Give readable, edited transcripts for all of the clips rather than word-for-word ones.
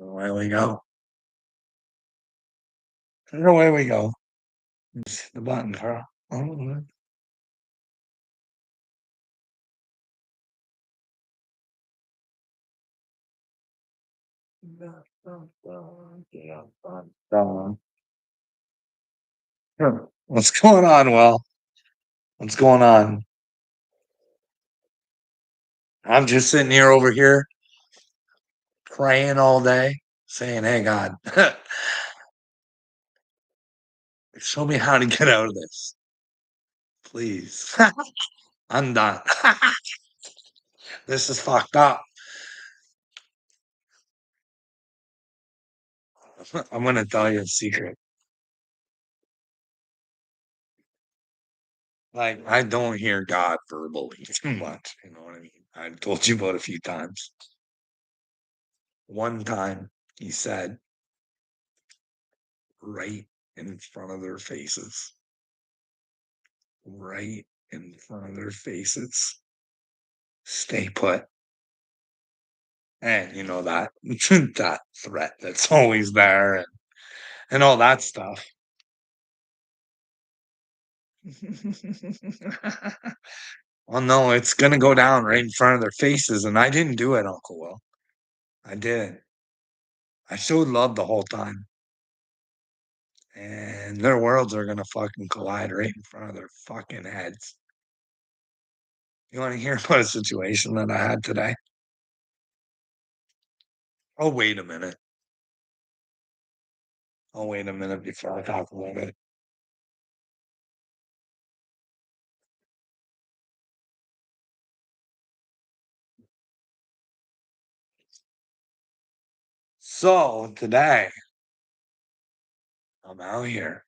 Away we go. And away we go. Just hit the button, Carl. Oh, What's going on, Will? What's going on? I'm just sitting here over here praying all day, saying, "Hey God, show me how to get out of this, please." I'm done. This is fucked up. I'm gonna tell you a secret. Like, I don't hear God verbally too much. You know what I mean? I've told you about a few times. One time he said right in front of their faces, right in front of their faces, stay put. And you know that that threat that's always there and all that stuff. Well, no, it's gonna go down right in front of their faces, and I didn't do it, Uncle Will. I didn't. I showed love the whole time, and their worlds are gonna fucking collide right in front of their fucking heads. You want to hear about a situation that I had today? Oh, wait a minute. Oh, wait a minute before I talk about it. So today, I'm out here.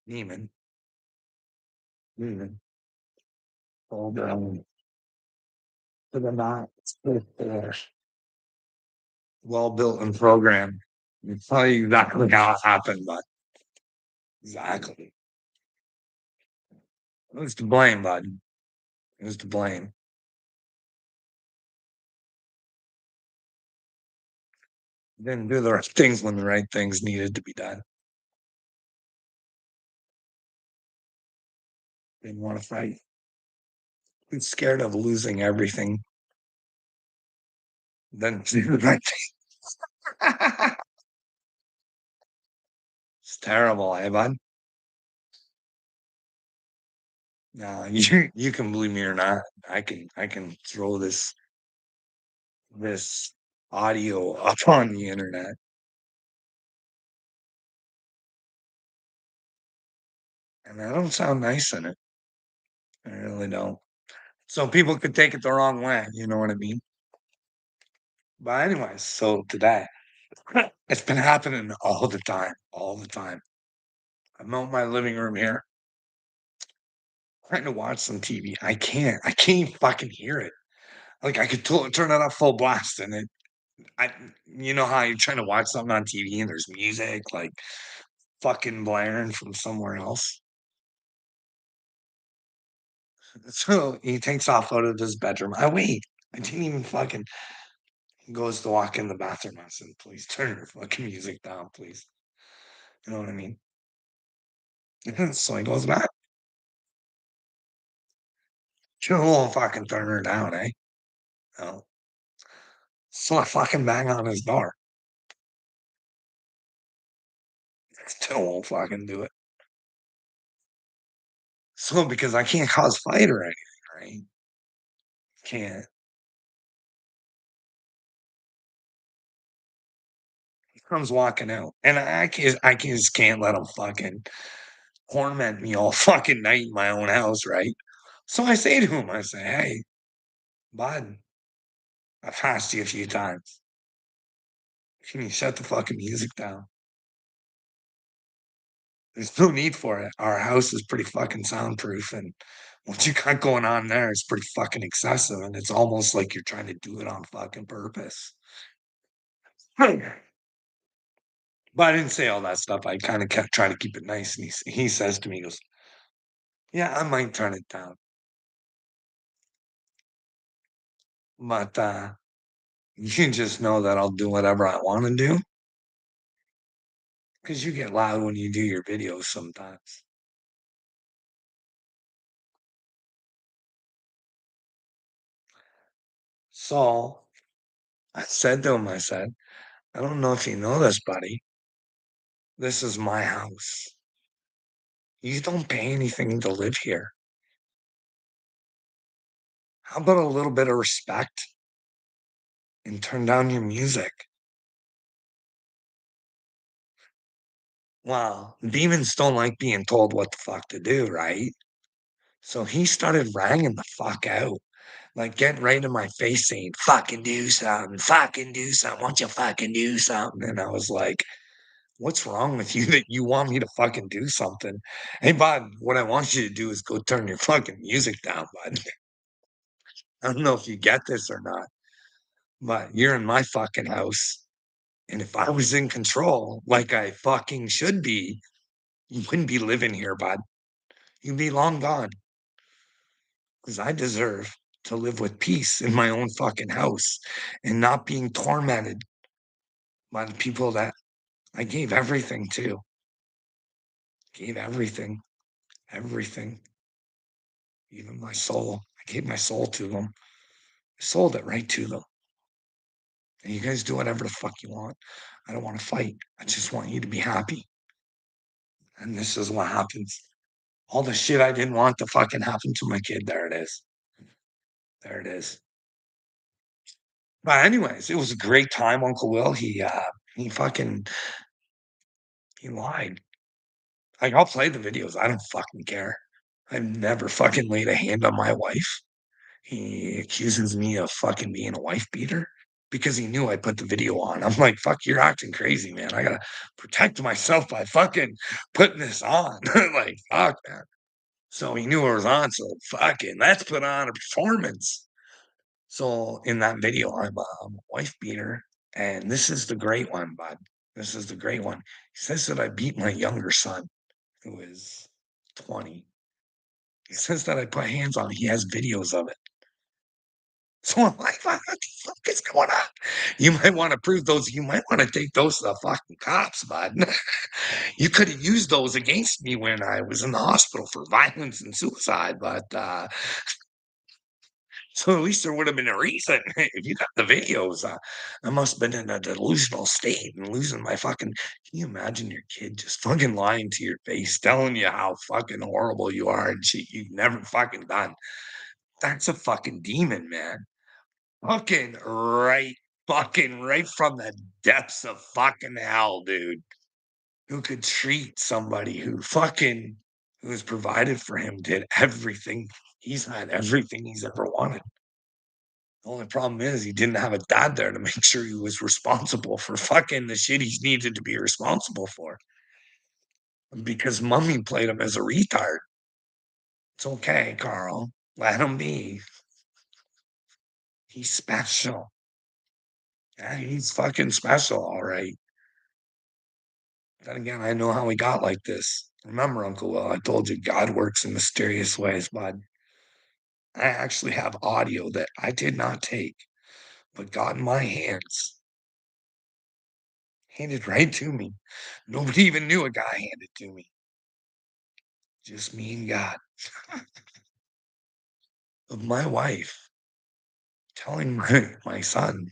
Demon, demon, hold on to the knot. Well built and programmed. I'll tell you exactly how it happened, but exactly. Who's to blame, bud? Who's to blame? Didn't do the right things when the right things needed to be done. Didn't want to fight. Who's scared of losing everything? Then do the right thing. It's terrible, eh, bud? No, you can believe me or not. I can throw this audio up on the internet, and I don't sound nice in it. I really don't. So people could take it the wrong way. You know what I mean? But anyways, so today it's been happening all the time, all the time. I'm out in my living room here trying to watch some TV. I can't fucking hear it. Like I could turn it up full blast, and I, you know how you're trying to watch something on TV and there's music like fucking blaring from somewhere else. So he takes off out of his bedroom. I wait. I didn't even fucking he goes to walk in the bathroom. I said, please turn your fucking music down, please. You know what I mean? So he goes back. She won't fucking turn her down, eh? No. So I fucking bang on his door. Still won't fucking do it. So because I can't cause fight or anything, right? Can't. He comes walking out, and I just can't let him fucking torment me all fucking night in my own house, right? So I say to him, I say, "Hey, bud, I've asked you a few times. Can you shut the fucking music down?" There's no need for it. Our house is pretty fucking soundproof, and what you got going on there is pretty fucking excessive, and it's almost like you're trying to do it on fucking purpose. But I didn't say all that stuff. I kinda kept trying to keep it nice, and he says to me, he goes, "Yeah, I might turn it down, but, you can just know that I'll do whatever I wanna do, because you get loud when you do your videos sometimes." So, I said to him, I said, "I don't know if you know this, buddy. This is my house. You don't pay anything to live here. How about a little bit of respect and turn down your music?" Well, demons don't like being told what the fuck to do, right? So he started ragging the fuck out, like getting right in my face saying, fucking do something, won't you fucking do something? And I was like, what's wrong with you that you want me to fucking do something? Hey, bud, what I want you to do is go turn your fucking music down, bud. I don't know if you get this or not, but you're in my fucking house. And if I was in control, like I fucking should be, you wouldn't be living here, bud. You'd be long gone. Because I deserve to live with peace in my own fucking house and not being tormented by the people that I gave everything to. Gave everything, everything, even my soul. I gave my soul to them. I sold it right to them. And you guys do whatever the fuck you want. I don't want to fight. I just want you to be happy. And this is what happens. All the shit I didn't want to fucking happen to my kid. There it is. There it is. But anyways, it was a great time, Uncle Will. He fucking he lied. Like, I'll play the videos, I don't fucking care. I've never fucking laid a hand on my wife. He accuses me of fucking being a wife beater because he knew I put the video on. I'm like, "Fuck, you're acting crazy, man. I gotta protect myself by fucking putting this on." Like, fuck, man. So he knew it was on, so fucking let's put on a performance. So in that video, I'm a wife beater, and this is the great one, bud. This is the great one. He says that I beat my younger son, who is 20. He says that I put hands on him. He has videos of it. So I'm like, what the fuck is going on? You might want to prove those. You might want to take those to the fucking cops, bud. You could have used those against me when I was in the hospital for violence and suicide, but so at least there would have been a reason. If you got the videos, I must have been in a delusional state and losing my fucking. Can you imagine your kid just fucking lying to your face, telling you how fucking horrible you are and shit you've never fucking done? That's a fucking demon, man. Fucking right from the depths of fucking hell, dude. Who could treat somebody who was provided for him, did everything. He's had everything he's ever wanted. The only problem is he didn't have a dad there to make sure he was responsible for fucking the shit he needed to be responsible for. Because mommy played him as a retard. It's okay, Carl. Let him be. He's special. Yeah, he's fucking special, all right. Then again, I know how he got like this. Remember, Uncle Will, I told you God works in mysterious ways, bud. I actually have audio that I did not take, but got in my hands, handed right to me. Nobody even knew a guy handed to me. Just me and God. Of my wife telling my son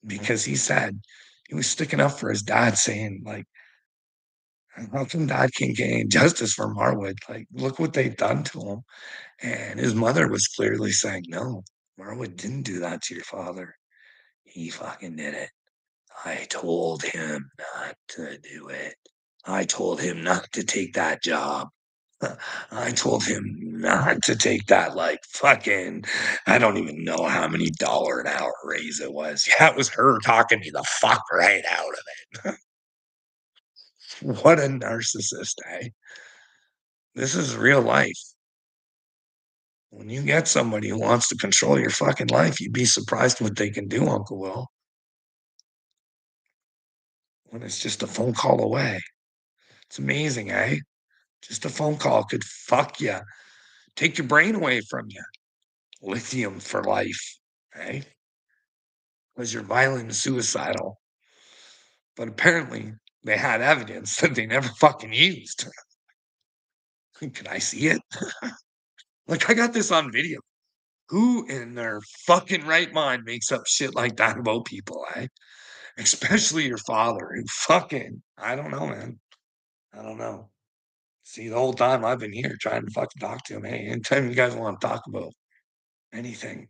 because he said he was sticking up for his dad, saying, like, how come dad can't get any justice for Marwood? Like, look what they've done to him. And his mother was clearly saying, no, Marwood didn't do that to your father. He fucking did it. I told him not to do it. I told him not to take that job. I told him not to take that, like, fucking I don't even know how many dollar an hour raise it was. Yeah, it was her talking me the fuck right out of it. What a narcissist, eh? This is real life. When you get somebody who wants to control your fucking life, you'd be surprised what they can do, Uncle Will, when it's just a phone call away. It's amazing, eh? Just a phone call could fuck you, take your brain away from you. Lithium for life, eh? Because you're violent and suicidal. But apparently, they had evidence that they never fucking used. Can I see it? Like, I got this on video. Who in their fucking right mind makes up shit like that about people, eh? Especially your father, who fucking I don't know, man. I don't know. See, the whole time I've been here trying to fucking talk to him, hey, anytime you guys want to talk about anything,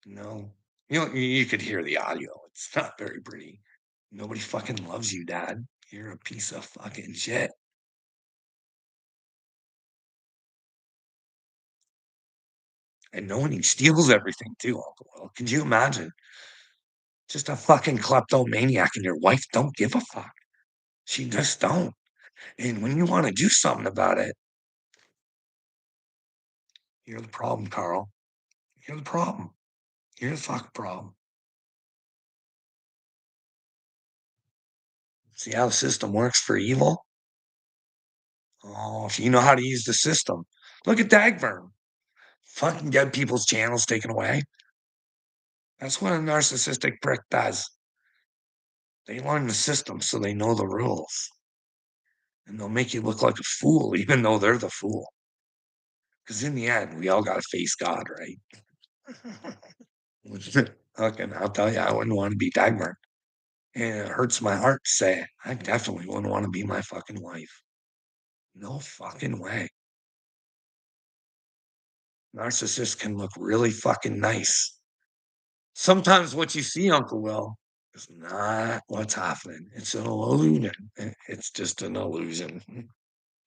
no. You could hear the audio. It's not very pretty. Nobody fucking loves you, Dad. You're a piece of fucking shit. And knowing he steals everything too, Uncle Will. Could you imagine? Just a fucking kleptomaniac and your wife don't give a fuck. She just don't. And when you want to do something about it, you're the problem, Carl. You're the problem. You're the fucking problem. See how the system works for evil? Oh, if you know how to use the system. Look at Dagburn. Fucking get people's channels taken away. That's what a narcissistic prick does. They learn the system so they know the rules. And they'll make you look like a fool, even though they're the fool. Because in the end, we all got to face God, right? Okay, I'll tell you, I wouldn't want to be Dagmar. And it hurts my heart to say it. I definitely wouldn't want to be my fucking wife. No fucking way. Narcissists can look really fucking nice. Sometimes what you see, Uncle Will, is not what's happening. It's an illusion. It's just an illusion.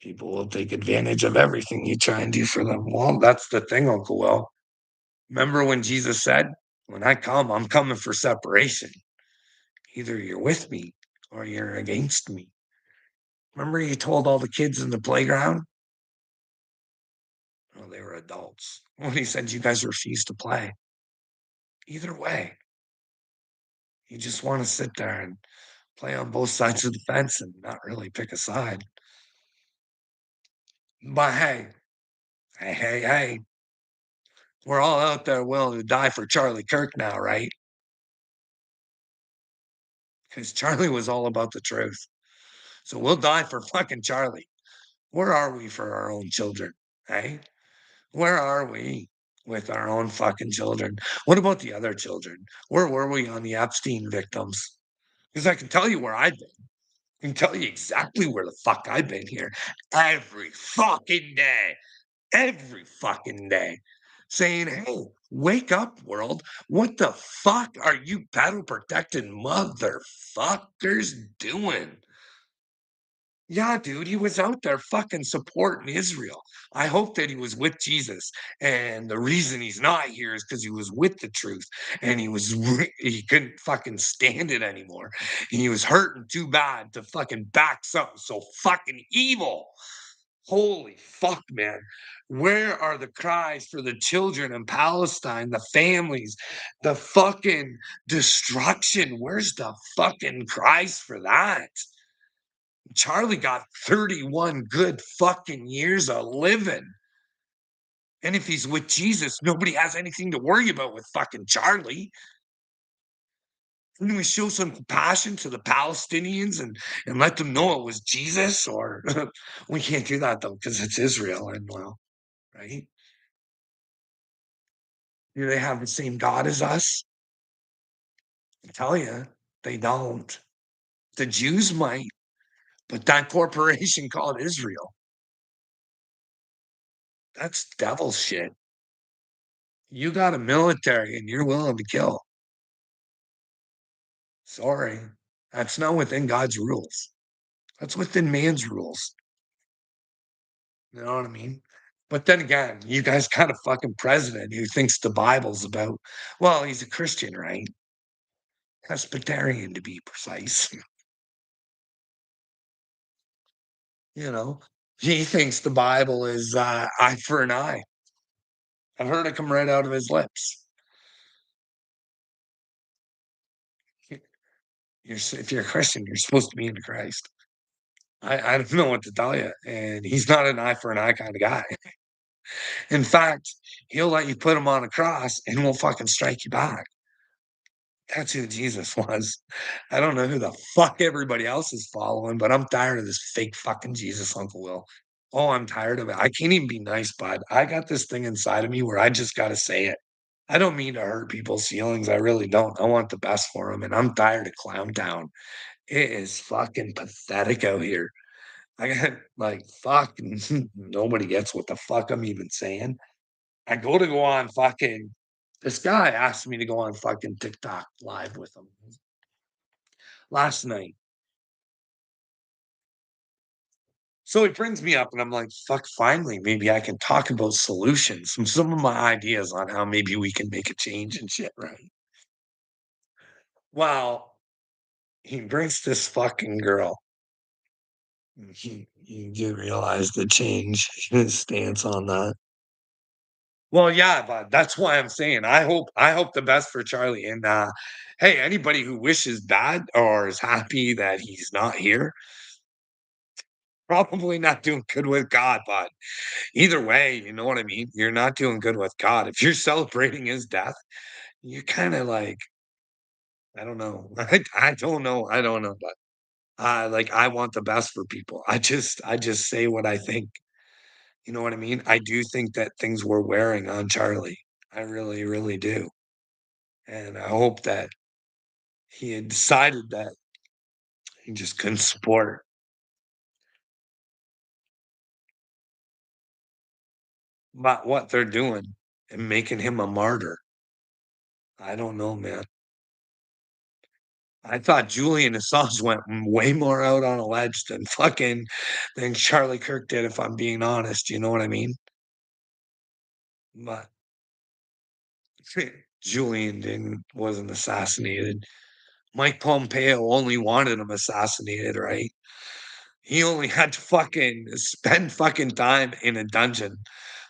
People will take advantage of everything you try and do for them. Well, that's the thing, Uncle Will. Remember when Jesus said, when I come, I'm coming for separation. Either you're with me or you're against me. Remember he told all the kids in the playground? Well, they were adults. When he said, you guys refuse to play. Either way, you just want to sit there and play on both sides of the fence and not really pick a side. But hey, we're all out there willing to die for Charlie Kirk now, right? Because Charlie was all about the truth. So we'll die for fucking Charlie. Where are we for our own children? Hey, where are we with our own fucking children? What about the other children? Where were we on the Epstein victims? Because I can tell you where I've been. I can tell you exactly where the fuck I've been here every fucking day. Every fucking day saying, "Hey, wake up, world. What the fuck are you battle protected motherfuckers doing?" Yeah, dude, he was out there fucking supporting Israel. I hope that he was with Jesus. And the reason he's not here is because he was with the truth and he couldn't fucking stand it anymore. And he was hurting too bad to fucking back something so fucking evil. Holy fuck, man. Where are the cries for the children in Palestine, the families, the fucking destruction? Where's the fucking cries for that? Charlie got 31 good fucking years of living. And if he's with Jesus, nobody has anything to worry about with fucking Charlie. Can we show some compassion to the Palestinians and let them know it was Jesus? Or we can't do that though, because it's Israel and well, right? Do they have the same God as us? I tell you, they don't. The Jews might, but that corporation called Israel, that's devil shit. You got a military and you're willing to kill. Sorry. That's not within God's rules. That's within man's rules. You know what I mean? But then again, you guys got a fucking president who thinks the Bible's about, well, he's a Christian, right? Presbyterian to be precise. you know? He thinks the Bible is, eye for an eye. I've heard it come right out of his lips. Y if you're a Christian, you're supposed to be into Christ. I don't know what to tell you, and he's not an eye for an eye kinda guy. In fact, he'll let you put him on a cross and won't fucking strike you back. That's who Jesus was. I don't know who the fuck everybody else is following, but I'm tired of this fake fucking Jesus, Uncle Will. Oh, I'm tired of it. I can't even be nice, bud. I got this thing inside of me where I just gotta say it. I don't mean to hurt people's feelings, I really don't. I want the best for them, and I'm tired of Clown Town. It is fucking pathetic out here. I got like, fuck, nobody gets what the fuck I'm even saying. I go on fucking this guy asked me to go on fucking TikTok live with him last night. So he brings me up and I'm like, fuck, finally, maybe I can talk about solutions, some of my ideas on how maybe we can make a change and shit, right? Well, he brings this fucking girl. He did realize the change in his stance on that. Well, yeah, but that's why I'm saying I hope the best for Charlie. And hey, anybody who wishes bad or is happy that he's not here, probably not doing good with God. But either way, you know what I mean? You're not doing good with God. If you're celebrating his death, you're kind of like, I don't know. I don't know. I don't know, but like I want the best for people. I just say what I think. You know what I mean? I do think that things were wearing on Charlie. I really, really do. And I hope that he had decided that he just couldn't support about what they're doing and making him a martyr. I don't know, man. I thought Julian Assange went way more out on a ledge than Charlie Kirk did, if I'm being honest, you know what I mean? But Julian didn't wasn't assassinated. Mike Pompeo only wanted him assassinated, right? He only had to fucking spend fucking time in a dungeon,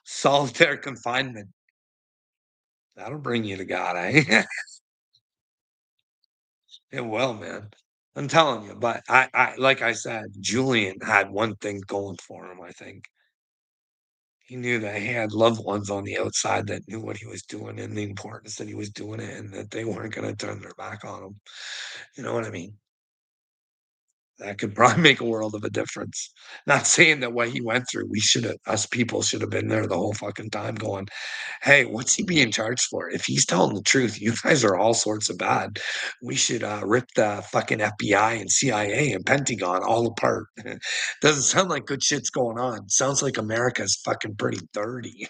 solitary confinement. That'll bring you to God, eh? It will, man. I'm telling you, but I like I said, Julian had one thing going for him, I think. He knew that he had loved ones on the outside that knew what he was doing and the importance that he was doing it and that they weren't gonna turn their back on him. You know what I mean? That could probably make a world of a difference. Not saying that what he went through, we should have us people should have been there the whole fucking time going, "Hey, what's he being charged for? If he's telling the truth, you guys are all sorts of bad. We should, rip the fucking FBI and CIA and Pentagon all apart." Doesn't sound like good shit's going on. Sounds like America's fucking pretty dirty.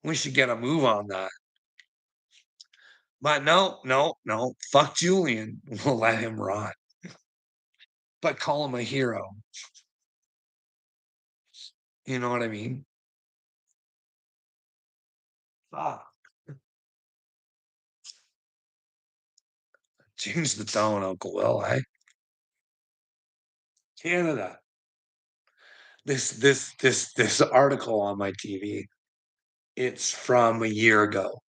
We should get a move on that. But no, no, no, fuck Julian. We'll let him rot, but call him a hero. You know what I mean? Fuck. Change the tone, Uncle Will, eh? Canada. This article on my TV, it's from a year ago.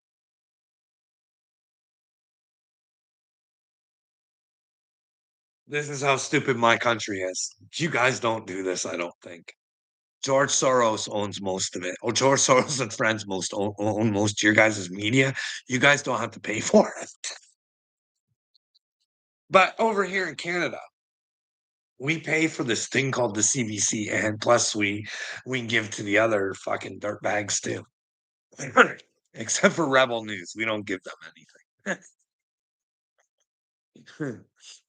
This is how stupid my country is. You guys don't do this, I don't think. George Soros owns most of it. Oh, George Soros and friends most own most of your guys' media. You guys don't have to pay for it. But over here in Canada, we pay for this thing called the CBC, and plus we give to the other fucking dirtbags too. Except for Rebel News, we don't give them anything.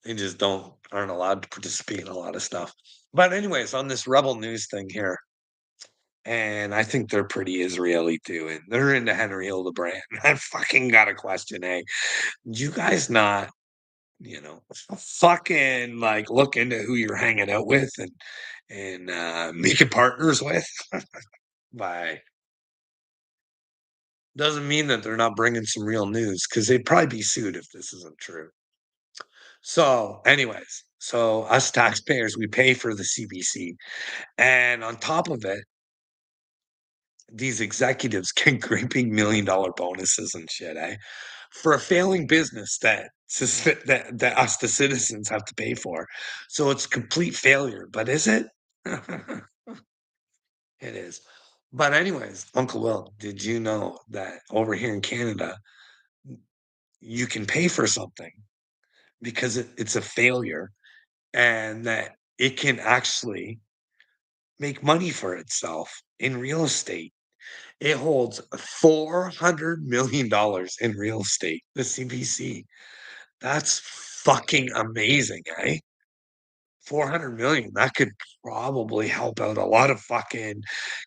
They just aren't allowed to participate in a lot of stuff. But anyways, on this Rebel News thing here, and I think they're pretty Israeli too, and they're into Henry Hildebrand. I fucking got a question, eh? You guys not, fucking like look into who you're hanging out with and making partners with? By doesn't mean that they're not bringing some real news because they'd probably be sued if this isn't true. So, anyways, so us taxpayers, we pay for the CBC, and on top of it, these executives get gripping $1,000,000 bonuses and shit, eh? For a failing business that that us, the citizens, have to pay for. So it's complete failure, but is it? It is. But anyways, Uncle Will, did you know that over here in Canada, you can pay for something because it's a failure and that it can actually make money for itself in real estate? It holds $400 million in real estate, the CBC. That's fucking amazing, eh? 400 million. That could probably help out a lot of fucking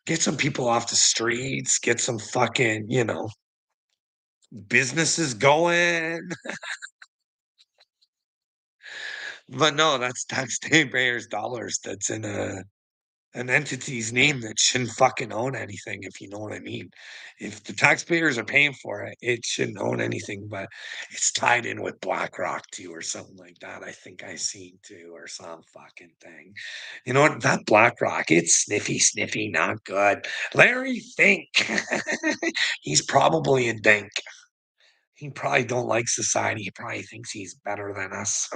get some people off the streets, get some fucking, businesses going. But no, that's taxpayers' dollars that's in an entity's name that shouldn't fucking own anything, if you know what I mean. If the taxpayers are paying for it, it shouldn't own anything, but it's tied in with BlackRock too, or something like that. I think I seen too, or some fucking thing. You know what? That BlackRock, it's sniffy, not good. Larry Fink, he's probably a dink. He probably don't like society. He probably thinks he's better than us,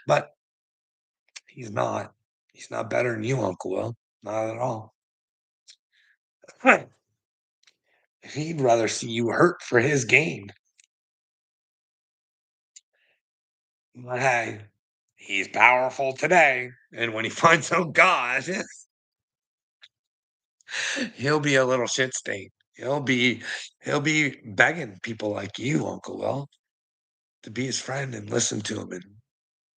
but he's not. He's not better than you, Uncle Will. Not at all. He'd rather see you hurt for his gain. But hey, he's powerful today, and when he finds out God, he'll be a little shit stain. He'll be begging people like you, Uncle Will, to be his friend and listen to him and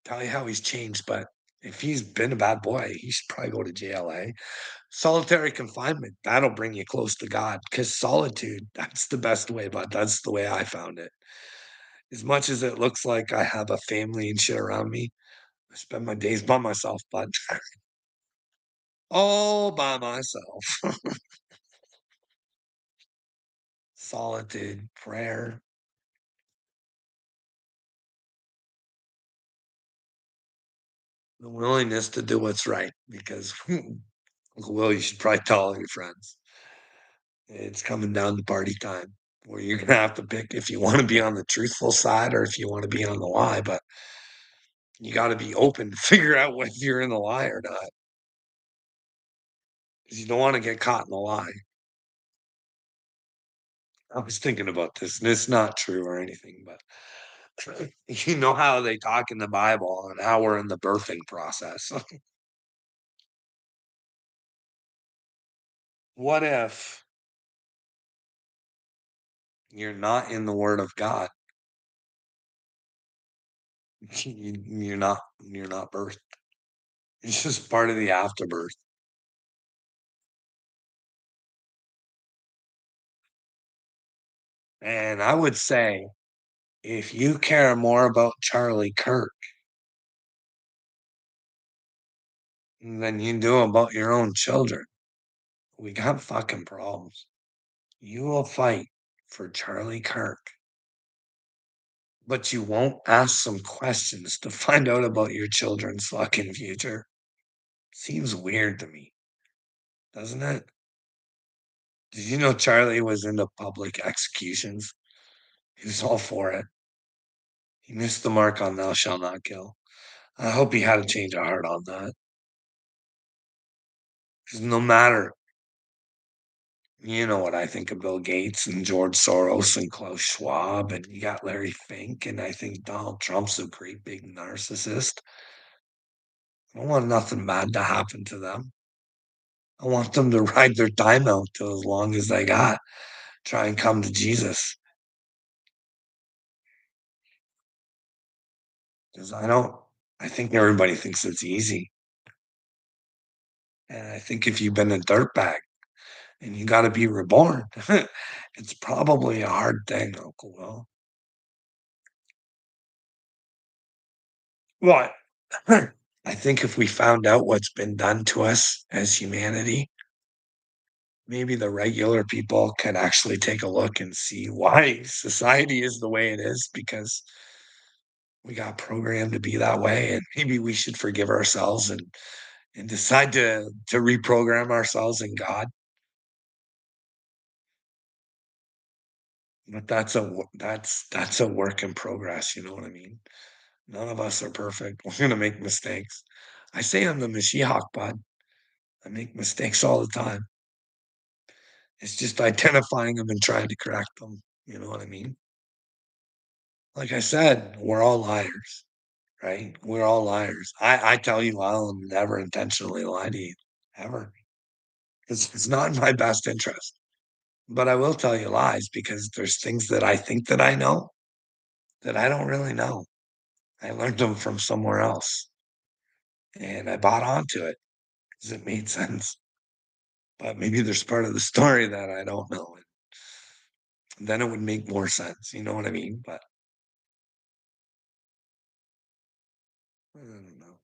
tell you how he's changed. But if he's been a bad boy, he should probably go to jail, eh? Solitary confinement, that'll bring you close to God. Because solitude, that's the best way, but that's the way I found it. As much as it looks like I have a family and shit around me, I spend my days by myself, but all by myself. Solitude, prayer, the willingness to do what's right. Because, Uncle Will, you should probably tell all your friends. It's coming down to party time where you're gonna have to pick if you want to be on the truthful side or if you want to be on the lie. But you got to be open to figure out whether you're in the lie or not, because you don't want to get caught in the lie. I was thinking about this, and it's not true or anything, but you know how they talk in the Bible and how we're in the birthing process. What if you're not in the Word of God? You're not birthed. It's just part of the afterbirth. And I would say if you care more about Charlie Kirk than you do about your own children, we got fucking problems. You will fight for Charlie Kirk, but you won't ask some questions to find out about your children's fucking future. Seems weird to me, doesn't it? Did you know Charlie was into public executions? He was all for it. He missed the mark on thou shalt not kill. I hope he had a change of heart on that. Because no matter, you know what I think of Bill Gates and George Soros and Klaus Schwab, and you got Larry Fink, and I think Donald Trump's a great big narcissist. I don't want nothing bad to happen to them. I want them to ride their time out till as long as they got. Try and come to Jesus. Because I think everybody thinks it's easy. And I think if you've been a dirtbag and you gotta be reborn, it's probably a hard thing, Uncle Will. What? I think if we found out what's been done to us as humanity, maybe the regular people could actually take a look and see why society is the way it is because we got programmed to be that way, and maybe we should forgive ourselves and decide to reprogram ourselves in God. But that's a work in progress, you know what I mean? None of us are perfect. We're gonna make mistakes. I say I'm the Mashiach, bud. I make mistakes all the time. It's just identifying them and trying to correct them. You know what I mean? Like I said, we're all liars, right? We're all liars. I tell you, I'll never intentionally lie to you, ever. It's not in my best interest. But I will tell you lies because there's things that I think that I know that I don't really know. I learned them from somewhere else and I bought onto it because it made sense. But maybe there's part of the story that I don't know. And then it would make more sense. You know what I mean? But I don't know.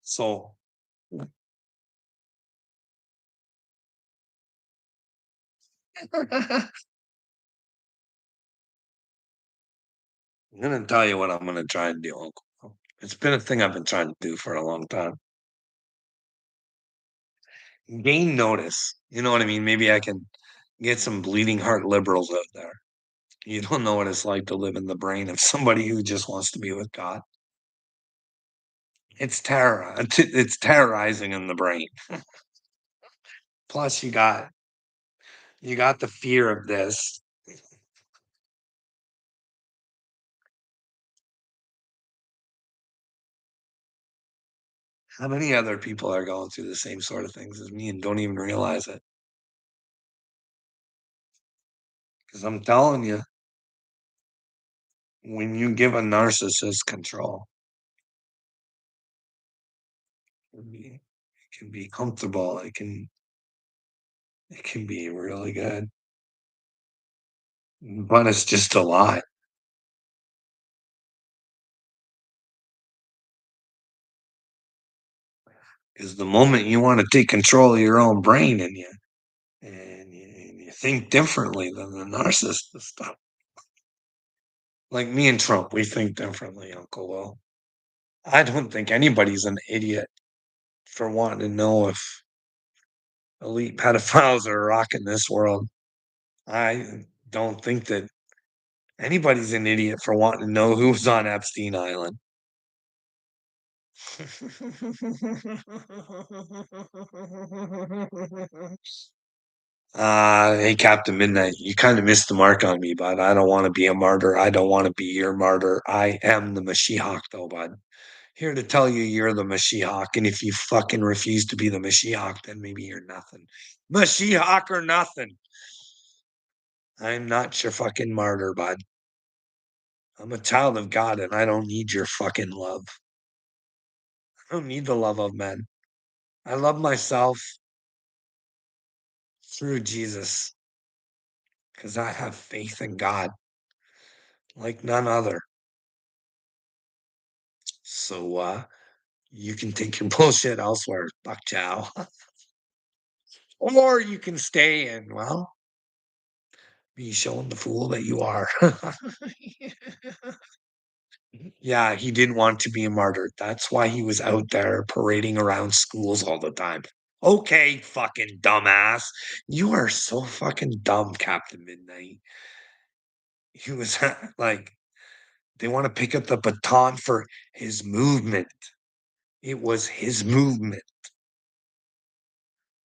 So I'm gonna tell you what I'm gonna try and do, Uncle. It's been a thing I've been trying to do for a long time. Gain notice. You know what I mean? Maybe I can get some bleeding heart liberals out there. You don't know what it's like to live in the brain of somebody who just wants to be with God. It's terrorizing in the brain. Plus, you got the fear of this. How many other people are going through the same sort of things as me and don't even realize it? Because I'm telling you, when you give a narcissist control, it can be comfortable. It can be really good, but it's just a lie. Because the moment you want to take control of your own brain and you think differently than the narcissist, like me and Trump, we think differently, Uncle Will. I don't think anybody's an idiot for wanting to know if elite pedophiles are rocking this world. I don't think that anybody's an idiot for wanting to know who's on Epstein Island. Hey, Captain Midnight, you kind of missed the mark on me, bud. I don't want to be a martyr. I don't want to be your martyr. I am the Mashiach, though, bud. Here to tell you you're the Mashiach, and if you fucking refuse to be the Mashiach, then maybe you're nothing. Mashiach or nothing. I'm not your fucking martyr, bud. I'm a child of God, and I don't need your fucking love. I don't need the love of men. I love myself through Jesus because I have faith in God like none other. So you can take your bullshit elsewhere, buck chow. Or you can stay and, well, be showing the fool that you are. Yeah, he didn't want to be a martyr. That's why he was out there parading around schools all the time. Okay, fucking dumbass. You are so fucking dumb, Captain Midnight. He was like, they want to pick up the baton for his movement. It was his movement.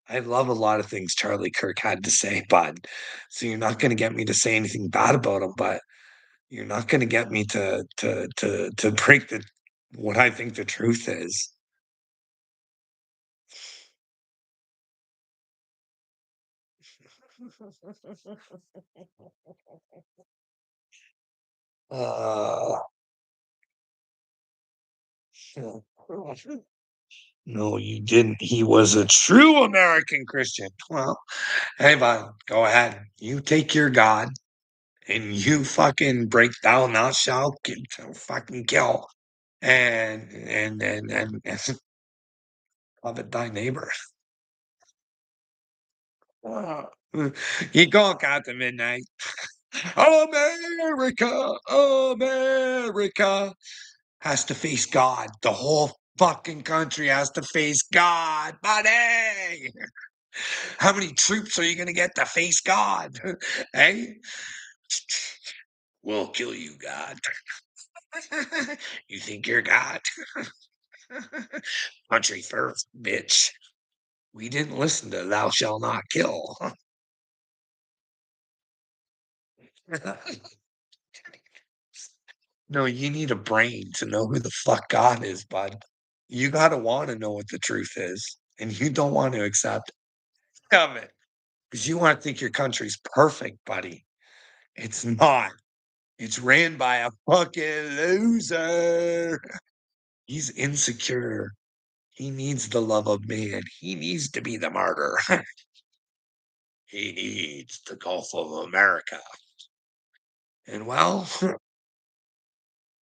I love a lot of things Charlie Kirk had to say, bud. So you're not going to get me to say anything bad about him, but you're not going to get me to break the what I think the truth is. Uh, No, you didn't. He was a true American Christian. Well, hey, bud, go ahead. You take your God and you fucking break down, thou shalt fucking kill, and love it thy neighbor. Uh, Keep going, Captain Midnight. America, America has to face God. The whole fucking country has to face God, buddy. How many troops are you going to get to face God? Hey? We'll kill you, God. You think you're God? Country first, bitch. We didn't listen to thou shalt not kill. No, you need a brain to know who the fuck God is, bud. You gotta want to know what the truth is, and you don't want to accept of it because you want to think your country's perfect, buddy. It's not. It's ran by a fucking loser. He's insecure. He needs the love of man. He needs to be the martyr. He needs the Gulf of America. And well,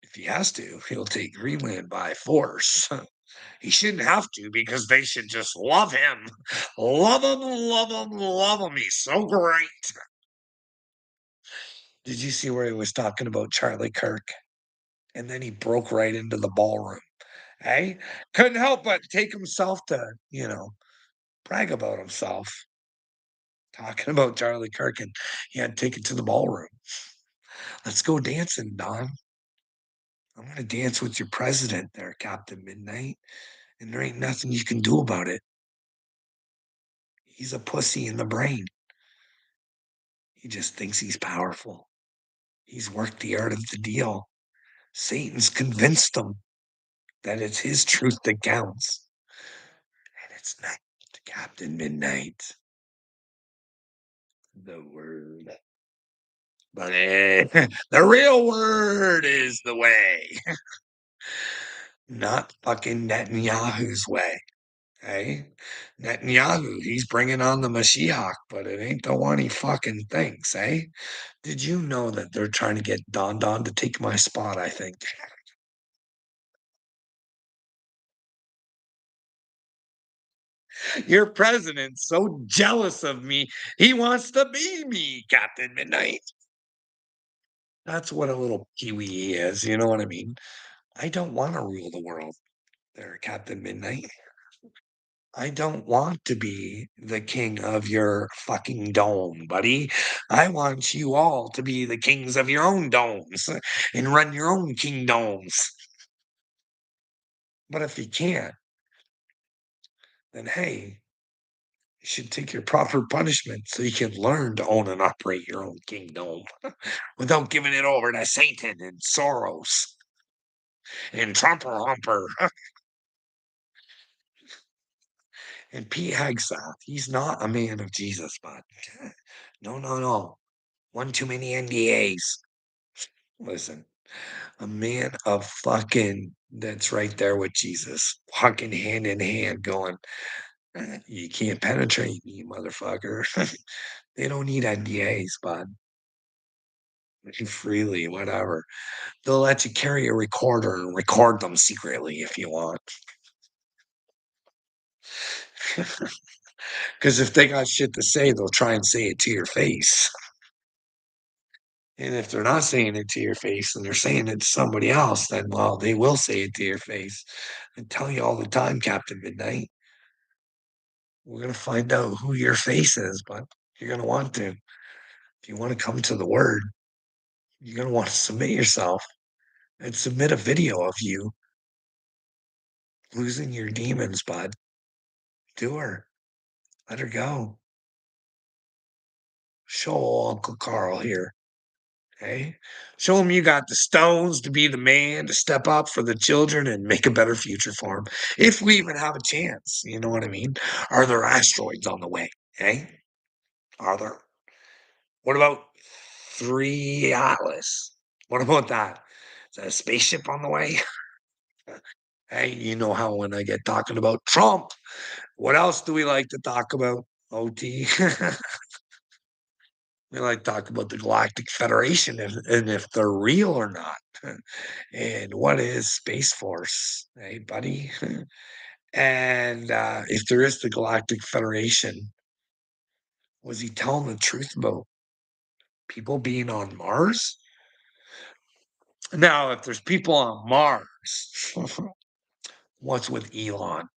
if he has to, he'll take Greenland by force. He shouldn't have to because they should just love him. Love him, love him, love him. He's so great. Did you see where he was talking about Charlie Kirk? And then he broke right into the ballroom. Hey, couldn't help but take himself to, brag about himself. Talking about Charlie Kirk, and he had to take it to the ballroom. Let's go dancing, Don. I'm gonna dance with your president there, Captain Midnight, and there ain't nothing you can do about it. He's a pussy in the brain. He just thinks he's powerful. He's worked the art of the deal. Satan's convinced him that it's his truth that counts. And it's not Captain Midnight. The word. But the real word is the way. Not fucking Netanyahu's way. Hey, Netanyahu, he's bringing on the Mashiach, but it ain't the one he fucking thinks, eh? Did you know that they're trying to get Don Don to take my spot? I think your president's so jealous of me, he wants to be me, Captain Midnight. That's what a little Kiwi is, you know what I mean? I don't want to rule the world there, Captain Midnight. I don't want to be the king of your fucking dome, buddy. I want you all to be the kings of your own domes and run your own kingdoms. But if you can't, then hey, you should take your proper punishment so you can learn to own and operate your own kingdom without giving it over to Satan and Soros and Trumper Humper and Pete Hegseth. He's not a man of Jesus, but no, no, no. One too many NDAs. Listen, a man of fucking that's right there with Jesus, walking hand in hand, going, You can't penetrate me, motherfucker." They don't need NDAs, bud. Freely, whatever. They'll let you carry a recorder and record them secretly if you want. Because if they got shit to say, they'll try and say it to your face. And if they're not saying it to your face and they're saying it to somebody else, then, well, they will say it to your face. I tell you all the time, Captain Midnight, we're going to find out who your face is, but you're going to want to. If you want to come to the word, you're going to want to submit yourself and submit a video of you losing your demons, bud. Do her. Let her go. Show old Uncle Carl here. Hey, show him you got the stones to be the man to step up for the children and make a better future for them. If we even have a chance, you know what I mean? Are there asteroids on the way? Hey, are there? What about three Atlas? What about that? Is that a spaceship on the way? Hey, you know how when I get talking about Trump, what else do we like to talk about, OT? We like to talk about the Galactic Federation and if they're real or not. And what is Space Force, hey, buddy? And if there is the Galactic Federation, was he telling the truth about people being on Mars? Now, if there's people on Mars, what's with Elon?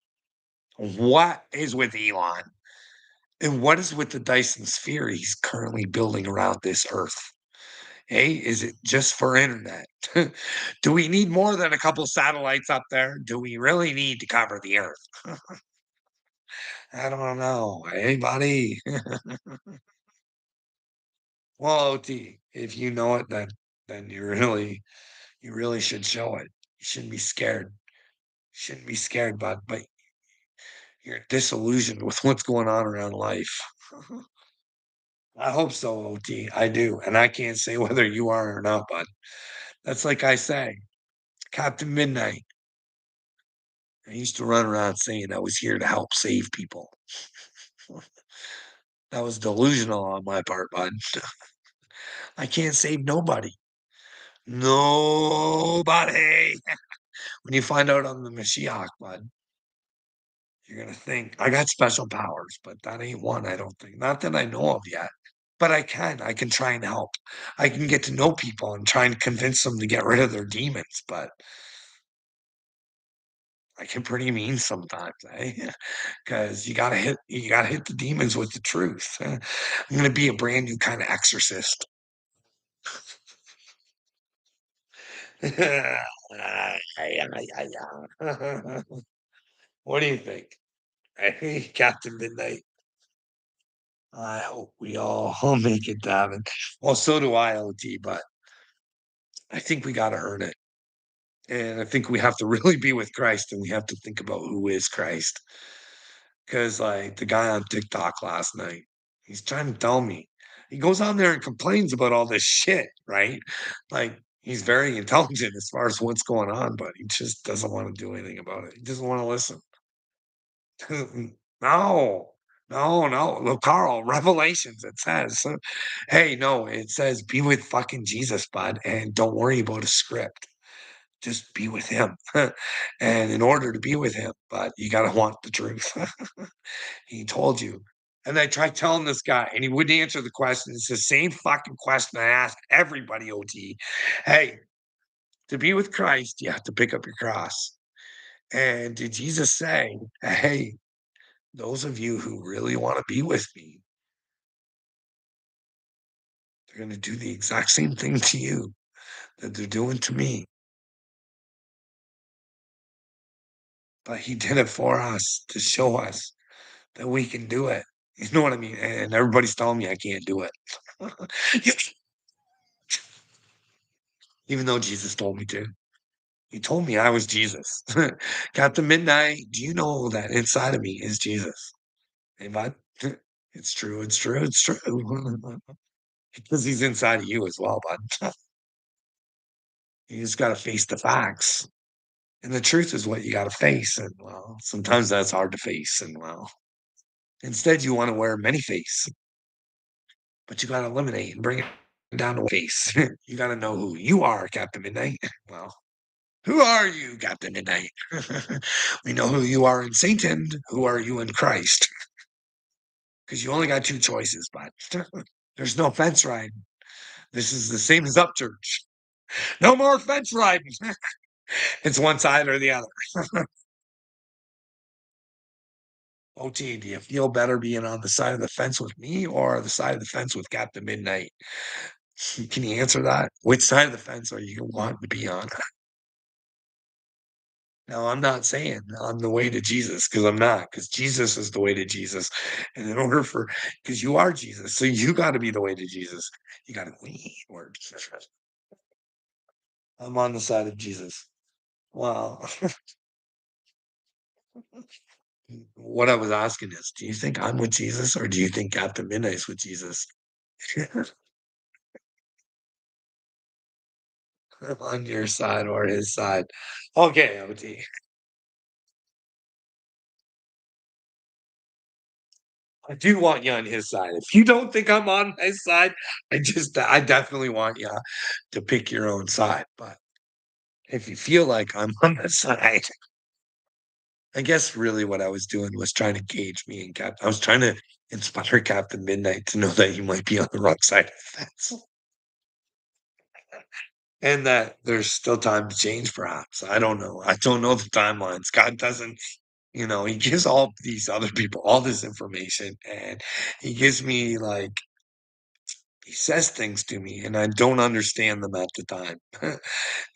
What is with Elon? And what is with the Dyson sphere he's currently building around this Earth? Hey, is it just for internet? Do we need more than a couple satellites up there? Do we really need to cover the Earth? I don't know. Hey, buddy. Well, OT, if you know it, then you really should show it. You shouldn't be scared. You shouldn't be scared, but you're disillusioned with what's going on around life. I hope so, OT. I do. And I can't say whether you are or not, but that's like I say, Captain Midnight. I used to run around saying I was here to help save people. That was delusional on my part, bud. I can't save nobody. Nobody. When you find out I'm the Mashiach, bud, you're gonna think I got special powers, but that ain't one, I don't think. Not that I know of yet. But I can. I can try and help. I can get to know people and try and convince them to get rid of their demons, but I can pretty mean sometimes, eh? Because you gotta hit the demons with the truth. I'm gonna be a brand new kind of exorcist. What do you think? Hey, Captain Midnight. I hope we all make it to heaven. Well, so do I, OT, but I think we gotta earn it. And I think we have to really be with Christ and we have to think about who is Christ. Because, like, the guy on TikTok last night, he's trying to tell me. He goes on there and complains about all this shit, right? Like, he's very intelligent as far as what's going on, but he just doesn't want to do anything about it. He doesn't want to listen. No, no. Look, Carl, Revelations, it says, hey, no, it says be with fucking Jesus, bud, and don't worry about a script. Just be with him. And in order to be with him, but you got to want the truth. He told you. And I tried telling this guy, and he wouldn't answer the question. It's the same fucking question I ask everybody, OT. Hey, to be with Christ, you have to pick up your cross. And did Jesus say, hey, those of you who really want to be with me, they're going to do the exact same thing to you that they're doing to me. But he did it for us to show us that we can do it. You know what I mean? And everybody's telling me I can't do it. Even though Jesus told me to. He told me I was Jesus. Got to midnight. Do you know that inside of me is Jesus? Hey, bud. It's true. It's true. It's true. Because he's inside of you as well, bud. You just got to face the facts. And the truth is what you got to face. And well, sometimes that's hard to face. And well, instead, you want to wear many face, but you got to eliminate and bring it down to face. You got to know who you are, Captain Midnight. Well, who are you, Captain Midnight? We know who you are in Satan. Who are you in Christ? Because you only got two choices, but there's no fence riding. This is the same as Upchurch. No more fence riding. It's one side or the other. OT, do you feel better being on the side of the fence with me or the side of the fence with Captain Midnight? Can you answer that? Which side of the fence are you wanting to be on? No, I'm not saying I'm the way to Jesus because I'm not, because Jesus is the way to Jesus. And in order for, because you are Jesus, so you got to be the way to Jesus. You got to lean word. I'm on the side of Jesus. Well, what I was asking is, do you think I'm with Jesus or do you think Captain Midnight's with Jesus? I'm on your side or his side. Okay, OT. I do want you on his side. If you don't think I'm on his side, I definitely want you to pick your own side, but if you feel like I'm on the side, I guess really what I was doing was trying to gauge me and Cap I was trying to inspire Captain Midnight to know that he might be on the wrong side of the fence, and that there's still time to change perhaps. I don't know. I don't know the timelines. God doesn't, he gives all these other people all this information, and he gives me, like, he says things to me, and I don't understand them at the time.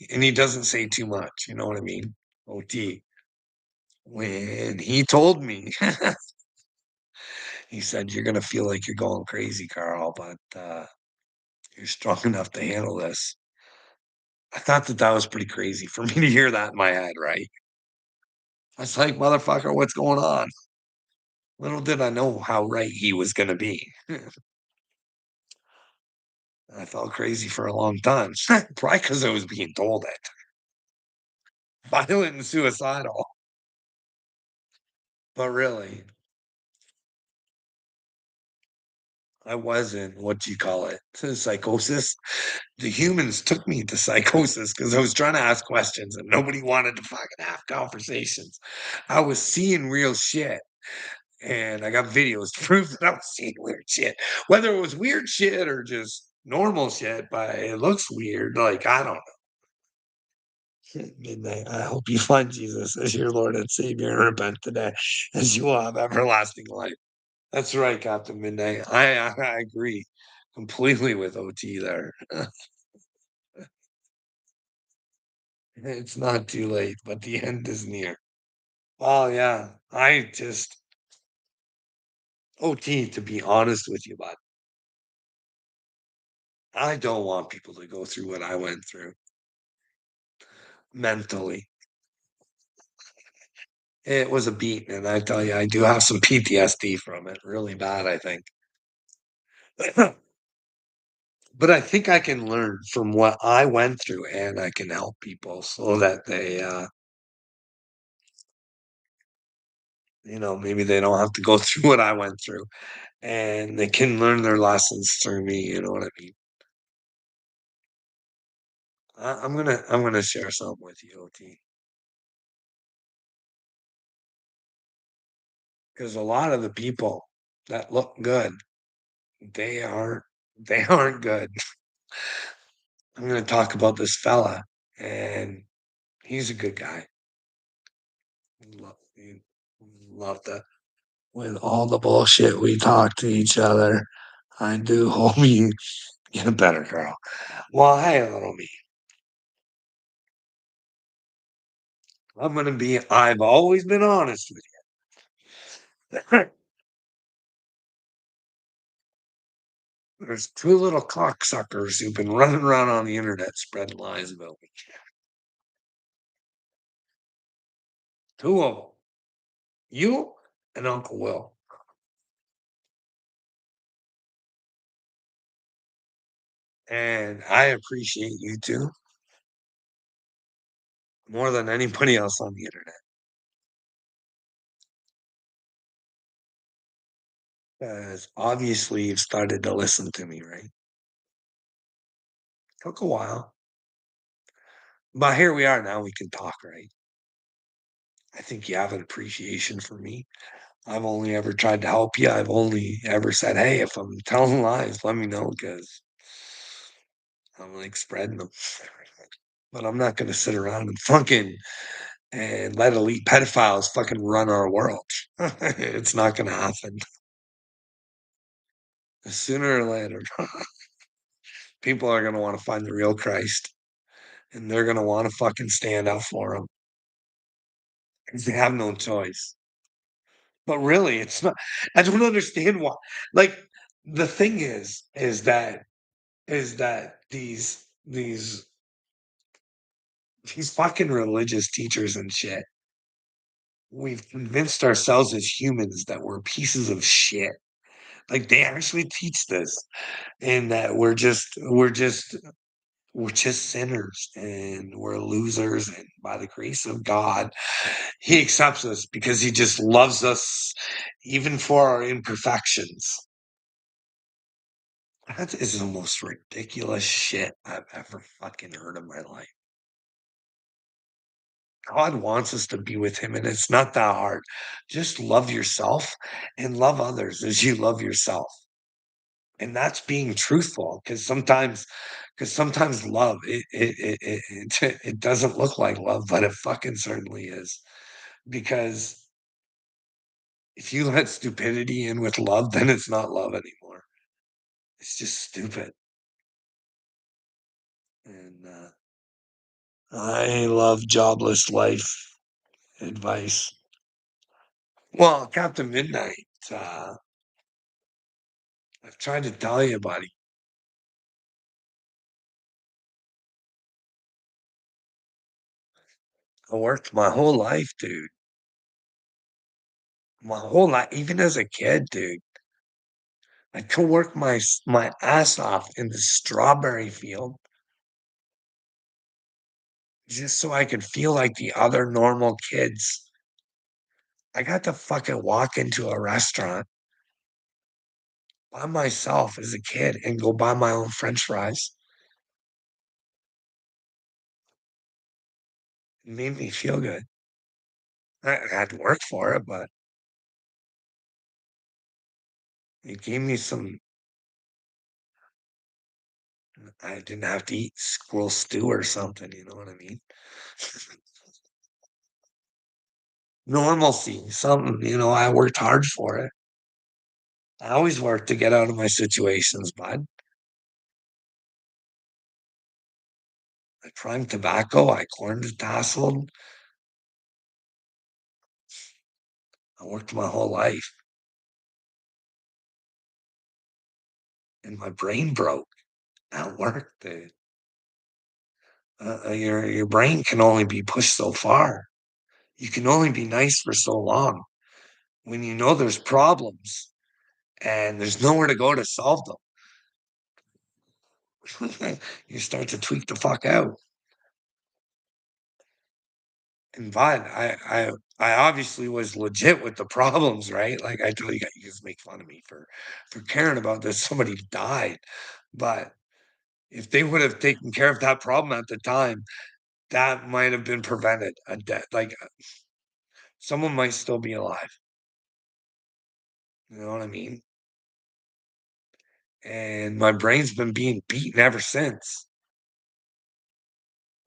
And he doesn't say too much, you know what I mean? OT. When he told me, he said, "You're gonna feel like you're going crazy, Carl, but, you're strong enough to handle this." I thought that that was pretty crazy for me to hear that in my head, right? I was like, "Motherfucker, what's going on?" Little did I know how right he was gonna be. I felt crazy for a long time, probably because I was being told it. Violent and suicidal, but really, I was in, what do you call it, psychosis. The humans took me to psychosis because I was trying to ask questions and nobody wanted to fucking have conversations. I was seeing real shit, and I got videos to prove that I was seeing weird shit. Whether it was weird shit or just normal shit, but it looks weird, like, I don't know. Midnight, I hope you find Jesus as your Lord and Savior and repent today, as you will have everlasting life. That's right, Captain Midnight. I agree completely with OT there. It's not too late, but the end is near. Oh, yeah. OT, to be honest with you, bud, I don't want people to go through what I went through mentally. It was a beat, and I tell you, I do have some PTSD from it, really bad, I think. But I think I can learn from what I went through, and I can help people so that maybe they don't have to go through what I went through, and they can learn their lessons through me, you know what I mean? I'm gonna share something with you, OT, because a lot of the people that look good, they aren't they aren't good. I'm gonna talk about this fella, and he's a good guy. He loved that. With all the bullshit we talk to each other, I do hope you get a better girl. Well, hey, little me, I've always been honest with you. There's two little cocksuckers who've been running around on the internet spreading lies about me. Two of them, you and Uncle Will. And I appreciate you two more than anybody else on the internet. Because obviously you've started to listen to me, right? Took a while. But here we are now, we can talk, right? I think you have an appreciation for me. I've only ever tried to help you. I've only ever said, "Hey, if I'm telling lies, let me know because I'm, like, spreading them." But I'm not gonna sit around and let elite pedophiles fucking run our world. It's not gonna happen. Sooner or later, people are gonna wanna find the real Christ, and they're gonna wanna fucking stand up for him 'cause they have no choice. But really, it's not. I don't understand why. Like, the thing is that these fucking religious teachers and shit, we've convinced ourselves as humans that we're pieces of shit. Like, they actually teach this, and that we're just we're just sinners and we're losers, and by the grace of God, He accepts us because He just loves us even for our imperfections. That is the most ridiculous shit I've ever fucking heard in my life. God wants us to be with Him, and it's not that hard. Just love yourself and love others as you love yourself. And that's being truthful, because sometimes love, it doesn't look like love, but it fucking certainly is. Because if you let stupidity in with love, then it's not love anymore. It's just stupid. And I love jobless life advice. Well, Captain Midnight, I've tried to tell you, buddy. I worked my whole life, dude. My whole life, even as a kid, dude. I could work my ass off in the strawberry field just so I could feel like the other normal kids. I got to fucking walk into a restaurant by myself as a kid and go buy my own french fries. It made me feel good. I had to work for it, but it gave me some. I didn't have to eat squirrel stew or something, you know what I mean? Normalcy, something, I worked hard for it. I always work to get out of my situations, bud. I primed tobacco, I corn tasseled. I worked my whole life, and my brain broke at work, dude. Your brain can only be pushed so far. You can only be nice for so long. When you know there's problems and there's nowhere to go to solve them, you start to tweak the fuck out. And but I obviously was legit with the problems, right? Like I tell you, you guys make fun of me for caring about this. Somebody died, but if they would have taken care of that problem at the time, that might have been prevented. A death, like someone might still be alive. You know what I mean? And my brain's been being beaten ever since.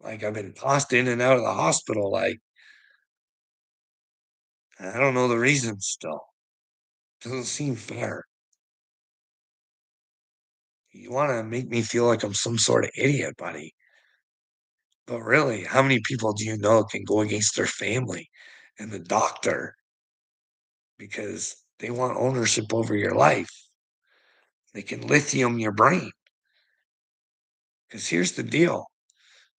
Like I've been tossed in and out of the hospital. Like I don't know the reason still. Doesn't seem fair. You want to make me feel like I'm some sort of idiot, buddy. But really, how many people do you know can go against their family and the doctor because they want ownership over your life? They can lithium your brain. Because here's the deal.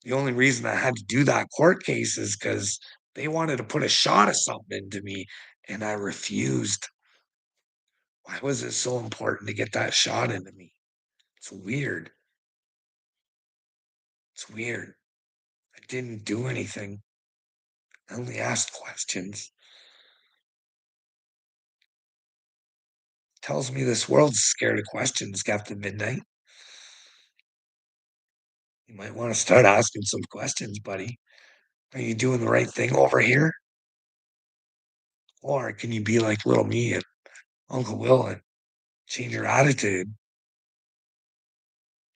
The only reason I had to do that court case is because they wanted to put a shot of something into me and I refused. Why was it so important to get that shot into me? It's weird. It's weird. I didn't do anything. I only asked questions. Tells me this world's scared of questions, Captain Midnight. You might want to start asking some questions, buddy. Are you doing the right thing over here? Or can you be like little me and Uncle Will and change your attitude?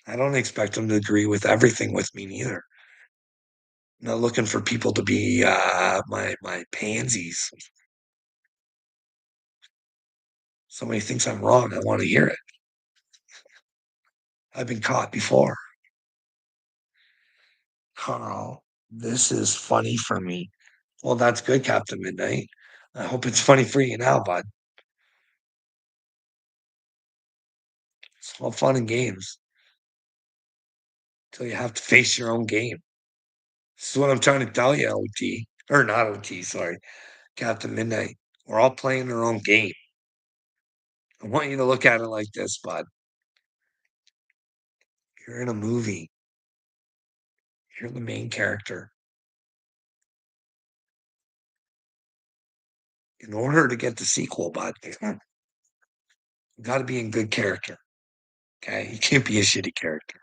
I don't expect them to agree with everything with me neither. I'm not looking for people to be my pansies. Somebody thinks I'm wrong. I want to hear it. I've been caught before. Carl, this is funny for me. Well, that's good, Captain Midnight. I hope it's funny for you now, bud. It's all fun and games until you have to face your own game. This is what I'm trying to tell you, OT. Or not OT, sorry. Captain Midnight. We're all playing our own game. I want you to look at it like this, bud. You're in a movie. You're the main character. In order to get the sequel, bud, you gotta be in good character. Okay. You can't be a shitty character.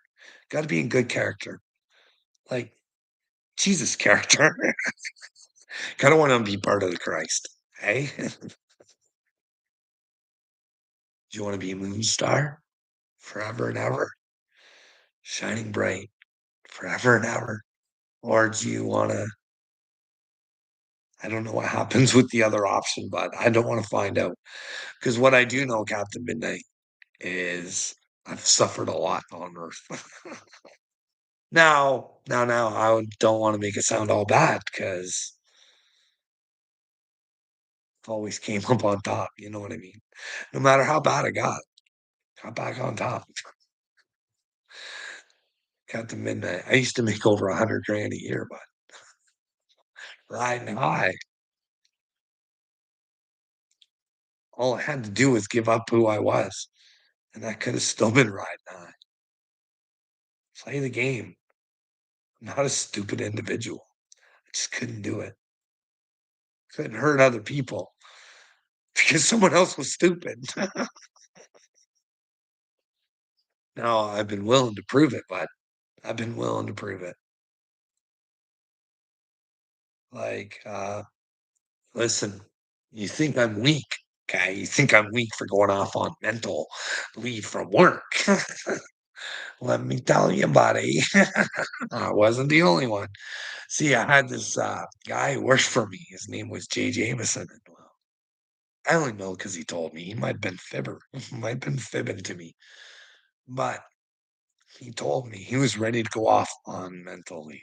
Gotta be in good character. Like Jesus character. Kinda wanna be part of the Christ. Hey? Do you wanna be a moon star forever and ever, shining bright forever and ever? Or do you wanna I don't know what happens with the other option, but I don't wanna find out. Because what I do know, Captain Midnight, is I've suffered a lot on Earth. Now, don't wanna make it sound all bad because always came up on top, you know what I mean? No matter how bad I got back on top. Captain Midnight. I used to make over 100 grand a year, but riding high. All I had to do was give up who I was, and I could have still been riding high. Play the game. I'm not a stupid individual. I just couldn't do it. Couldn't hurt other people because someone else was stupid. No, I've been willing to prove it, but I've been willing to prove it. Like, listen, you think I'm weak, okay? You think I'm weak for going off on mental leave from work. Let me tell you, buddy, I wasn't the only one. See, I had this guy who worked for me. His name was Jay Jameson. And, well, I only know because he told me. He might have been fibber, might have been fibbing to me, but he told me he was ready to go off on mental leave.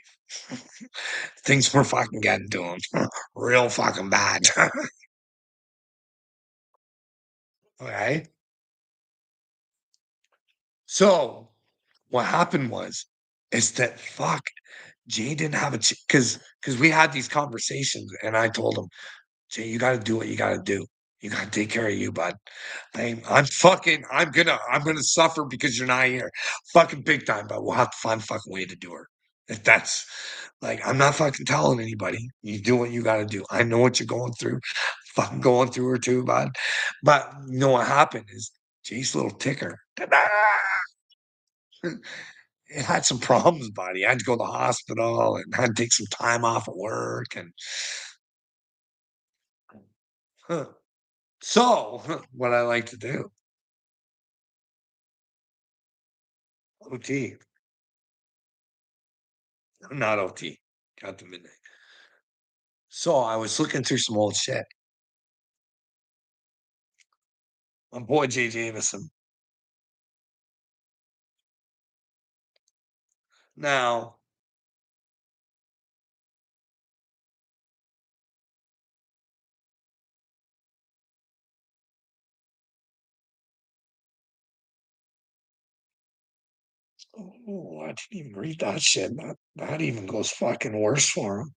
Things were fucking getting to him real fucking bad. Okay. So what happened was, is that fuck, Jay didn't have a because we had these conversations, and I told him, Jay, you got to do what you got to do. You got to take care of you, bud. I'm gonna suffer because you're not here, fucking big time. But we'll have to find a fucking way to do her. If that's like, I'm not fucking telling anybody. You do what you got to do. I know what you're going through. Fucking going through her too, bud. But you know what happened is Jay's little ticker. It had some problems, buddy. I had to go to the hospital and had to take some time off of work and huh. So, what I like to do, OT, not OT, got the midnight. So I was looking through some old shit. My boy Jay Jameson. Now, oh, I didn't even read that shit. That even goes fucking worse for him.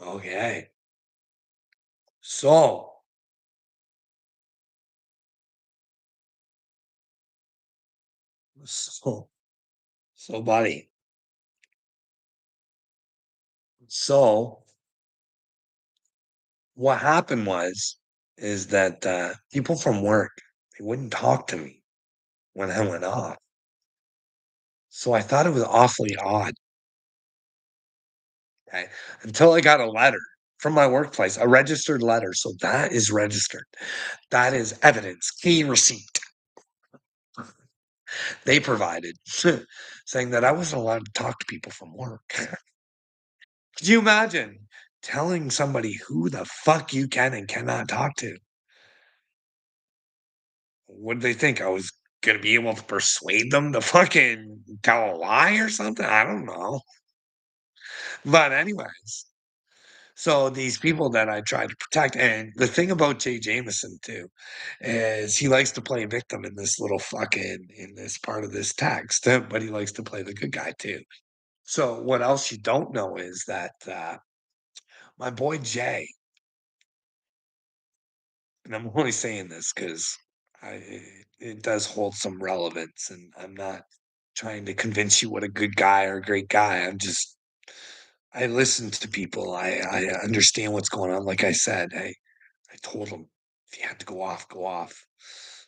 Okay. So, so, so, buddy. So, what happened is that people from work, they wouldn't talk to me when I went off. So I thought it was awfully odd, okay, until I got a letter from my workplace, a registered letter. So that is registered. That is evidence, clean receipt they provided saying that I wasn't allowed to talk to people from work. Could you imagine telling somebody who the fuck you can and cannot talk to? What did they think? I was gonna be able to persuade them to fucking tell a lie or something? I don't know. But anyways, so these people that I try to protect, and the thing about Jay Jameson too, is he likes to play victim in this little fucking in this part of this text, but he likes to play the good guy too. So what else you don't know is that my boy Jay, and I'm only saying this because it does hold some relevance, and I'm not. trying to convince you what a good guy or a great guy. I listen to people. I understand what's going on. Like I said, I told him if he had to go off, go off.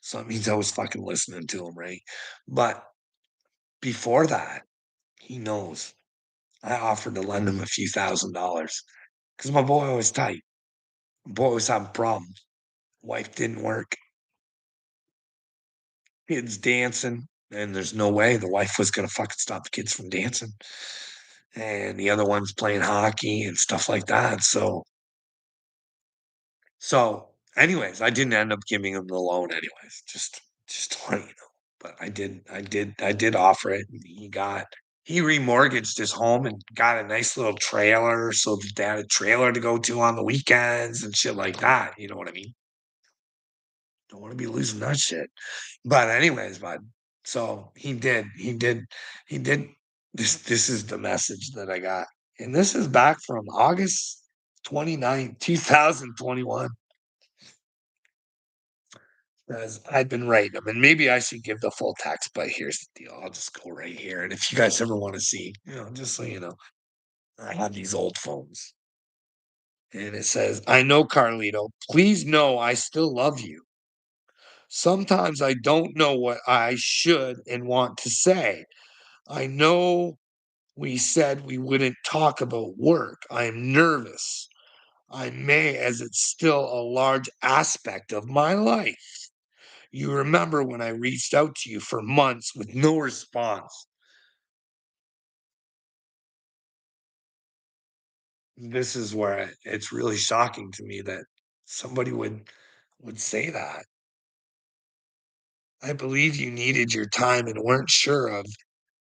So it means I was fucking listening to him, right? But before that, he knows I offered to lend him a few $1,000s because my boy was tight. My boy was having problems. Wife didn't work. Kids dancing, and there's no way the wife was gonna fucking stop the kids from dancing. And the other one's playing hockey and stuff like that. So anyways, I didn't end up giving him the loan anyways, just to let you know. But I did offer it, and he remortgaged his home and got a nice little trailer so that they had a trailer to go to on the weekends and shit like that, you know what I mean? Don't wanna be losing that shit. But anyways, bud, so he did this is the message that I got, and this is back from August 29th, 2021. As I've been writing them, and maybe I should give the full text, but here's the deal. I'll just go right here. And if you guys ever want to see, just so you know, I have these old phones. And it says, I know, Carlito, please know I still love you. Sometimes I don't know what I should and want to say. I know we said we wouldn't talk about work. I am nervous. I may, as it's still a large aspect of my life. You remember when I reached out to you for months with no response. This is where it's really shocking to me that somebody would say that. I believe you needed your time and weren't sure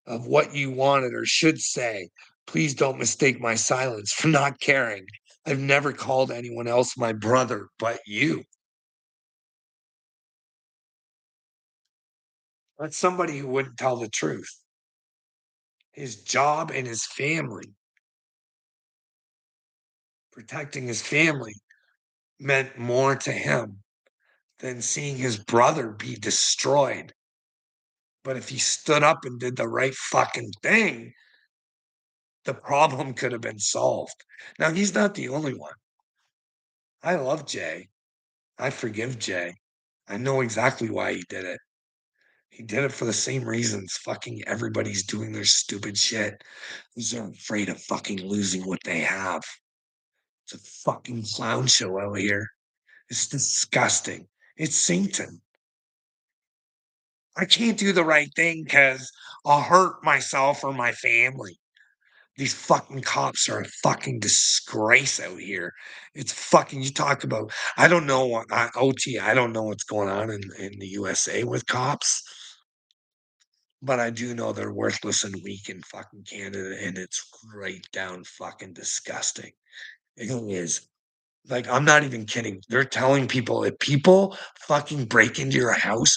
of what you wanted or should say. Please don't mistake my silence for not caring. I've never called anyone else my brother but you. That's somebody who wouldn't tell the truth. His job and his family, protecting his family, meant more to him than seeing his brother be destroyed. But if he stood up and did the right fucking thing, the problem could have been solved. Now, he's not the only one. I love Jay. I forgive Jay. I know exactly why he did it. He did it for the same reasons fucking everybody's doing their stupid shit. Because they're afraid of fucking losing what they have. It's a fucking clown show out here. It's disgusting. It's Satan. I can't do the right thing because I'll hurt myself or my family. These fucking cops are a fucking disgrace out here. It's fucking you talk about I don't know what OT, I don't know what's going on in the USA with cops, but I do know they're worthless and weak in fucking Canada, and it's right down fucking disgusting. It is. Like, I'm not even kidding. They're telling people if people fucking break into your house,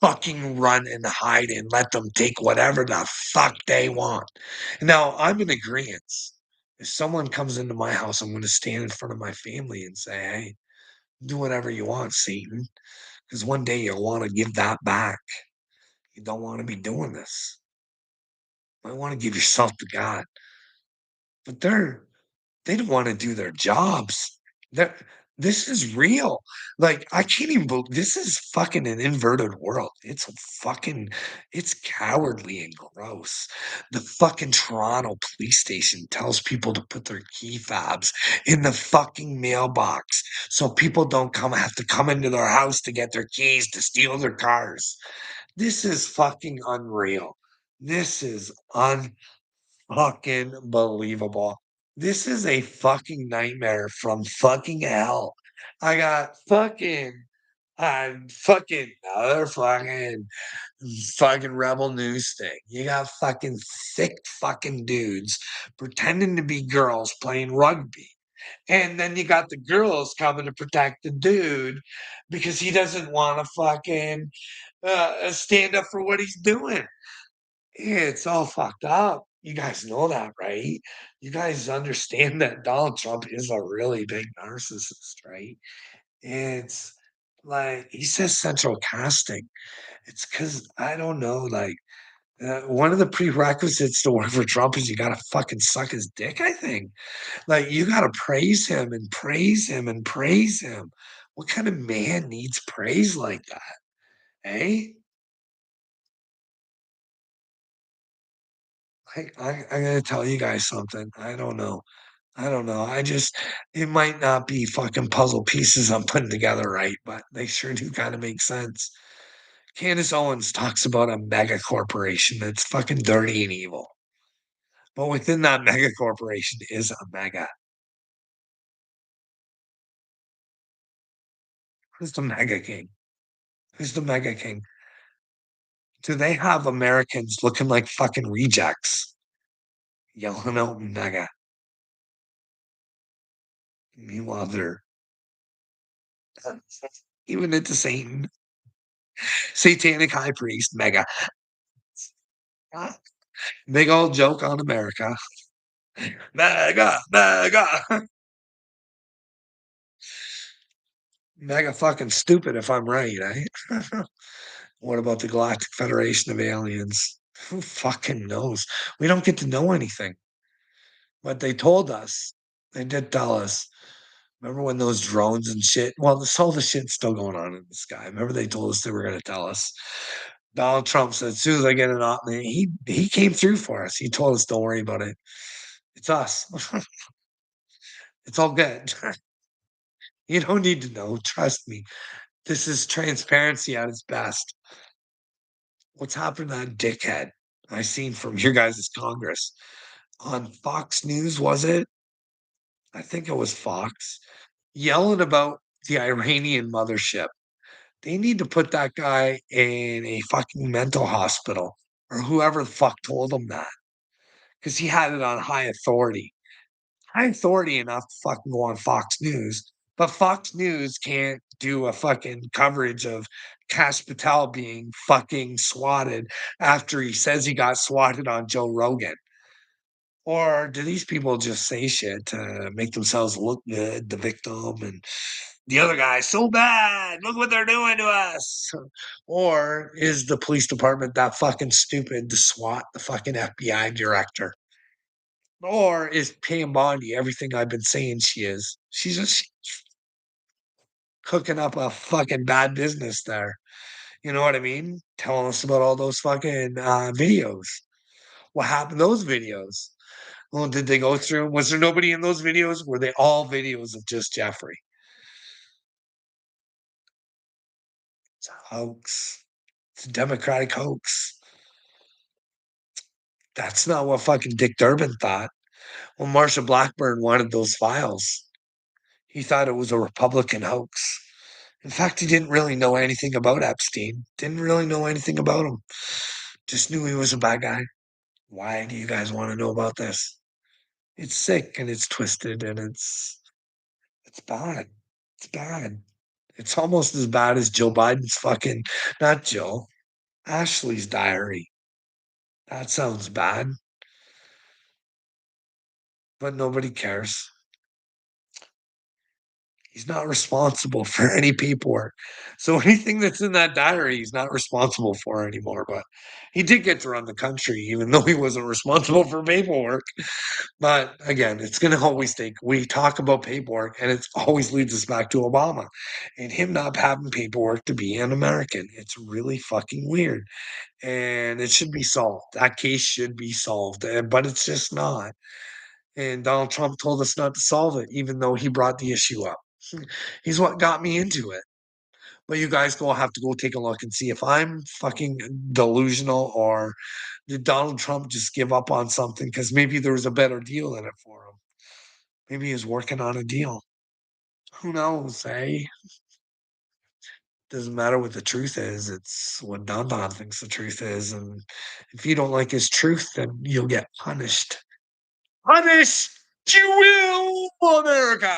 fucking run and hide and let them take whatever the fuck they want. Now, I'm in agreement. If someone comes into my house, I'm going to stand in front of my family and say, hey, do whatever you want, Satan, because one day you'll want to give that back. You don't want to be doing this. You want to give yourself to God. But they don't wanna do their jobs. They're this is real. Like, I can't even bel this is fucking an inverted world. It's cowardly and gross. The fucking Toronto police station tells people to put their key fobs in the fucking mailbox so people don't have to come into their house to get their keys to steal their cars. This is fucking unreal. This is unfucking believable. This is a fucking nightmare from fucking hell. I got fucking another fucking rebel news thing. You got fucking thick fucking dudes pretending to be girls playing rugby. And then you got the girls coming to protect the dude because he doesn't want to fucking stand up for what he's doing. It's all fucked up. You guys know that, right? You guys understand that Donald Trump is a really big narcissist, right? It's like he says central casting. It's because I don't know, like One of the prerequisites to work for Trump is you gotta fucking suck his dick, I think. Like, you gotta praise him and praise him and praise him. What kind of man needs praise like that, eh? I'm gonna tell you guys something. I don't know. I don't know. It might not be fucking puzzle pieces I'm putting together right, but they sure do kinda make sense. Candace Owens talks about a mega corporation that's fucking dirty and evil. But within that mega corporation is a mega. Who's the mega king? Who's the mega king? Do they have Americans looking like fucking rejects yelling out mega? Meanwhile, they're even into Satan, satanic high priest, mega. Big old joke on America. Mega, mega, mega fucking stupid if I'm right, eh? What about the Galactic Federation of Aliens? Who fucking knows? We don't get to know anything. But they told us. They did tell us. Remember when those drones and shit? Well, this all the shit's still going on in the sky. Remember they told us they were going to tell us. Donald Trump said, as soon as I get an op, he came through for us. He told us, don't worry about it. It's us. It's all good. You don't need to know. Trust me. This is transparency at its best. What's happened to that dickhead I seen from your guys' Congress on Fox News, was it? I think it was Fox, yelling about the Iranian mothership. They need to put that guy in a fucking mental hospital or whoever the fuck told him that because he had it on high authority enough to fucking go on Fox News. But Fox News can't do a fucking coverage of Kash Patel being fucking swatted after he says he got swatted on Joe Rogan. Or do these people just say shit to make themselves look good, the victim, and the other guy, so bad, look what they're doing to us? Or is the police department that fucking stupid to swat the fucking FBI director? Or is Pam Bondi everything I've been saying she is? She's just cooking up a fucking bad business there. You know what I mean? Telling us about all those fucking videos. What happened to those videos? Well, did they go through? Was there nobody in those videos? Were they all videos of just Jeffrey? It's a hoax. It's a Democratic hoax. That's not what fucking Dick Durbin thought. Well, Marsha Blackburn wanted those files. He thought it was a Republican hoax. In fact, he didn't really know anything about Epstein. Didn't really know anything about him. Just knew he was a bad guy. Why do you guys want to know about this? It's sick and it's twisted and it's bad. It's bad. It's almost as bad as Joe Biden's fucking not Joe, Ashley's diary. That sounds bad, but nobody cares. He's not responsible for any paperwork. So anything that's in that diary, he's not responsible for anymore. But he did get to run the country, even though he wasn't responsible for paperwork. But again, it's going to always take, we talk about paperwork and it always leads us back to Obama and him not having paperwork to be an American. It's really fucking weird. And it should be solved. That case should be solved, but it's just not. And Donald Trump told us not to solve it, even though he brought the issue up. He's what got me into it. But you guys will have to go take a look and see if I'm fucking delusional or did Donald Trump just give up on something because maybe there was a better deal in it for him. Maybe he's working on a deal. Who knows, eh? Doesn't matter what the truth is. It's what Don Don thinks the truth is. And if you don't like his truth, then you'll get punished. Punished you will, America.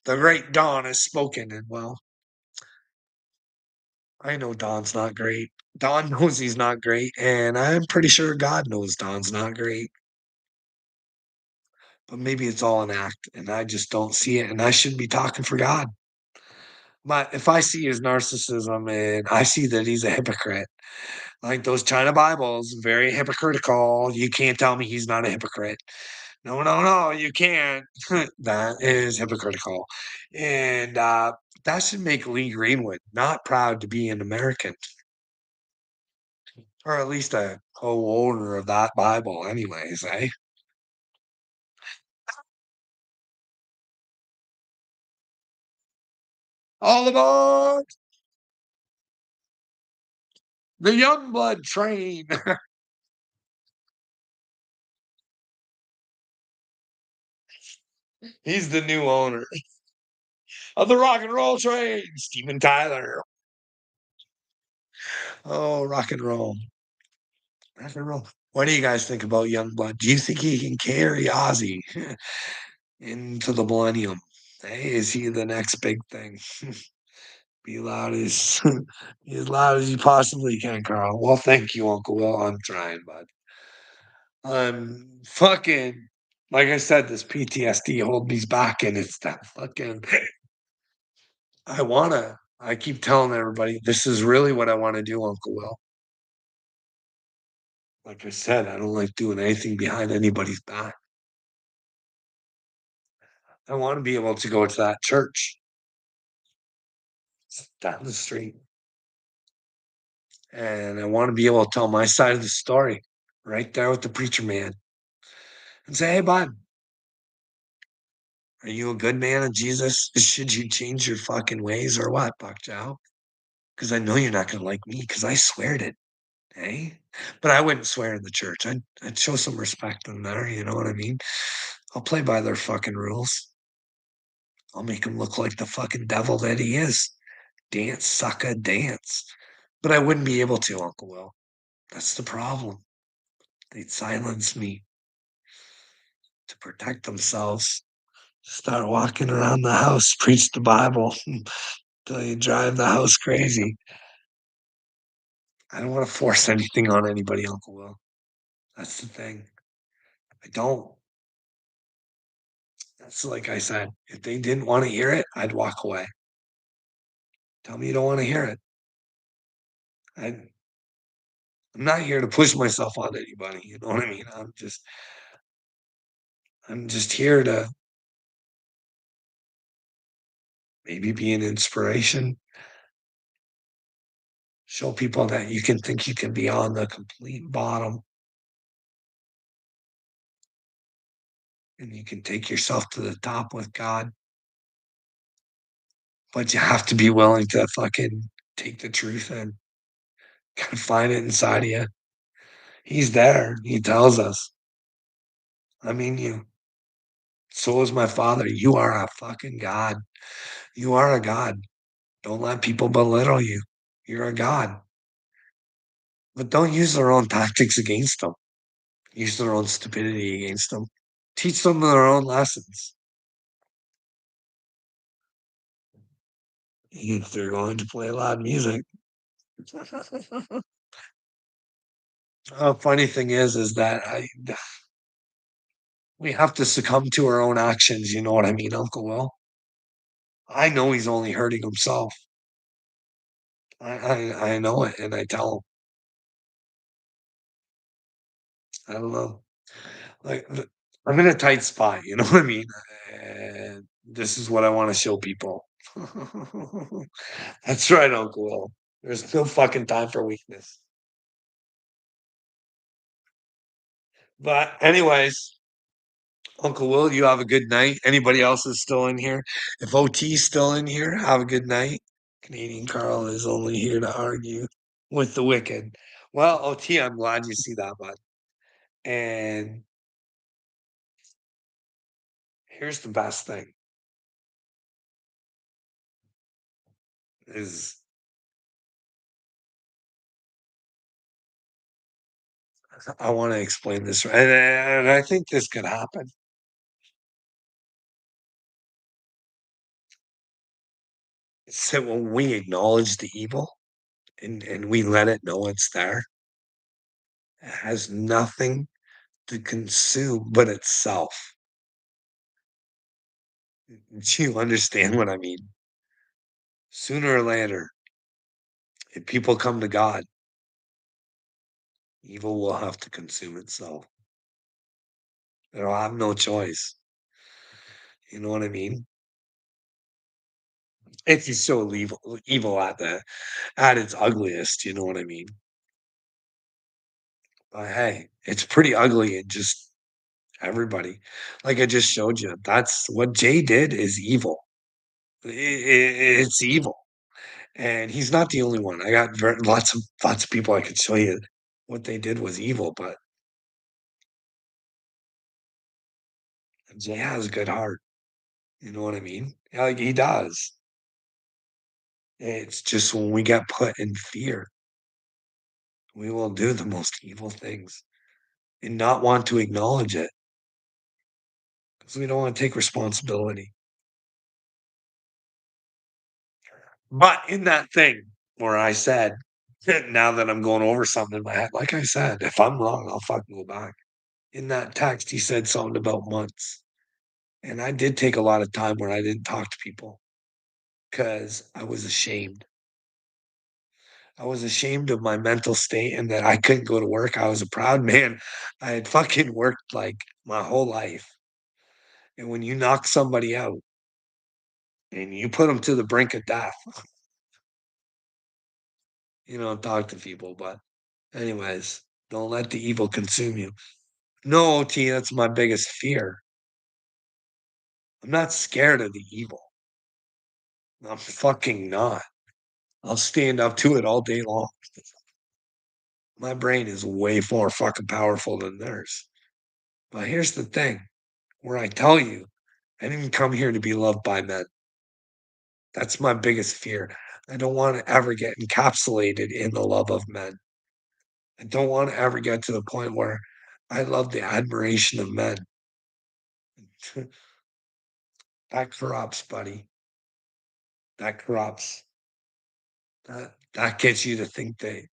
The great Don has spoken, and well, I know Don's not great. Don knows he's not great, and I'm pretty sure God knows Don's not great. But maybe it's all an act, and I just don't see it, and I shouldn't be talking for God. But if I see his narcissism and I see that he's a hypocrite, like those China Bibles, very hypocritical. You can't tell me he's not a hypocrite. No, no, no, you can't. That is hypocritical. And that should make Lee Greenwood not proud to be an American, or at least a co-owner of that Bible, anyways, eh? All aboard the young blood train. He's the new owner of the rock and roll train, Steven Tyler. Oh, rock and roll. Rock and roll. What do you guys think about Youngblood? Do you think he can carry Ozzy into the millennium? Hey, is he the next big thing? Be loud as be as loud as you possibly can, Carl. Well, thank you, Uncle Will. I'm trying, bud. I'm fucking like I said, this PTSD hold me back, and it's that fucking. I keep telling everybody this is really what I want to do, Uncle Will. Like I said, I don't like doing anything behind anybody's back. I want to be able to go to that church down the street, and I want to be able to tell my side of the story right there with the preacher man and say, "Hey, bud, are you a good man of Jesus? Should you change your fucking ways or what, Buck Chow? Because I know you're not gonna like me because I sweared it, eh? But I wouldn't swear in the church. I'd show some respect in there. You know what I mean? I'll play by their fucking rules. I'll make him look like the fucking devil that he is. Dance, sucker, dance." But I wouldn't be able to, Uncle Will. That's the problem. They'd silence me to protect themselves. Start walking around the house, preach the Bible till you drive the house crazy. I don't want to force anything on anybody, Uncle Will. That's the thing. I don't. That's like I said. If they didn't want to hear it, I'd walk away. Tell me you don't want to hear it. I'm not here to push myself on anybody. You know what I mean? I'm just here to maybe be an inspiration, show people that you can think you can be on the complete bottom and you can take yourself to the top with God, but you have to be willing to fucking take the truth and gotta find it inside of you. He's there. He tells us, "I'm in you. So is my father. You are a fucking God. You are a God. Don't let people belittle you. You're a God. But don't use their own tactics against them. Use their own stupidity against them. Teach them their own lessons. If they're going to play loud music." Funny thing is that we have to succumb to our own actions. You know what I mean, Uncle Will? I know he's only hurting himself. I know it, and I tell him. I don't know. Like I'm in a tight spot. You know what I mean? And this is what I want to show people. That's right, Uncle Will. There's no fucking time for weakness. But anyways, Uncle Will, you have a good night. Anybody else is still in here? If OT's still in here, have a good night. Canadian Carl is only here to argue with the wicked. Well, OT, I'm glad you see that, bud. And here's the best thing is I want to explain this, and I think this could happen. It's that when we acknowledge the evil and we let it know it's there, it has nothing to consume but itself. Do you understand what I mean? Sooner or later, if people come to God, evil will have to consume itself. It'll have no choice. You know what I mean? It's just so evil at its ugliest, you know what I mean? But hey, it's pretty ugly in just everybody. Like I just showed you, that's what Jay did is evil. It's evil, and he's not the only one. I got lots of people I could show you what they did was evil, but Jay has a good heart. You know what I mean? Yeah, like he does. It's just when we get put in fear, we will do the most evil things and not want to acknowledge it because we don't want to take responsibility. But in that thing where I said, now that I'm going over something in my head, like I said, if I'm wrong, I'll fucking go back. In that text, he said something about months. And I did take a lot of time where I didn't talk to people because I was ashamed. I was ashamed of my mental state and that I couldn't go to work. I was a proud man. I had fucking worked like my whole life. And when you knock somebody out and you put them to the brink of death, you don't talk to people. But, anyways, don't let the evil consume you. No, OT, that's my biggest fear. I'm not scared of the evil. I'm fucking not. I'll stand up to it all day long. My brain is way more fucking powerful than theirs. But here's the thing where I tell you, I didn't come here to be loved by men. That's my biggest fear. I don't want to ever get encapsulated in the love of men. I don't want to ever get to the point where I love the admiration of men. That corrupts, buddy. That corrupts. That gets you to think that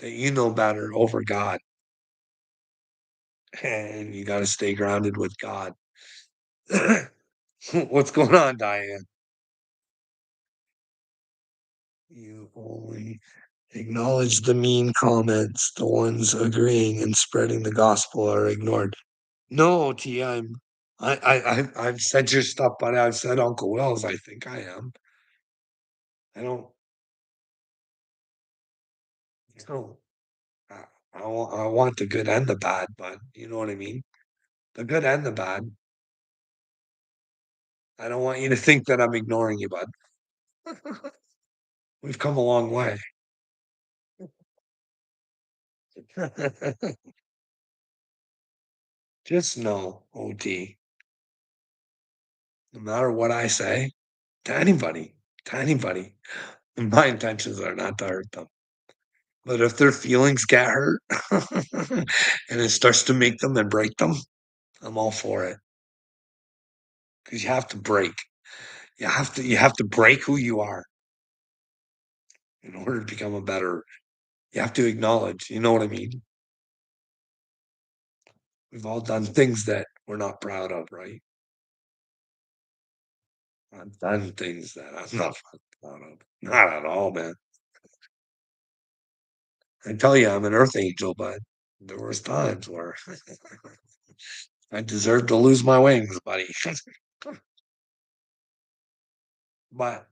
you know better over God, and you got to stay grounded with God. What's going on, Diane? You only acknowledge the mean comments. The ones agreeing and spreading the gospel are ignored. No, T, I've said your stuff, but I've said Uncle Will's. I think I am. I don't. No, I, I want the good and the bad, but you know what I mean. The good and the bad. I don't want you to think that I'm ignoring you, bud. We've come a long way. Just know, OT, no matter what I say to anybody, my intentions are not to hurt them. But if their feelings get hurt and it starts to make them and break them, I'm all for it. Because you have to break. You have to break who you are in order to become a better. You have to acknowledge, you know what I mean? We've all done things that we're not proud of, right? I've done things that I'm not proud of. Not at all, man. I tell you, I'm an earth angel, but there was times where I deserved to lose my wings, buddy. But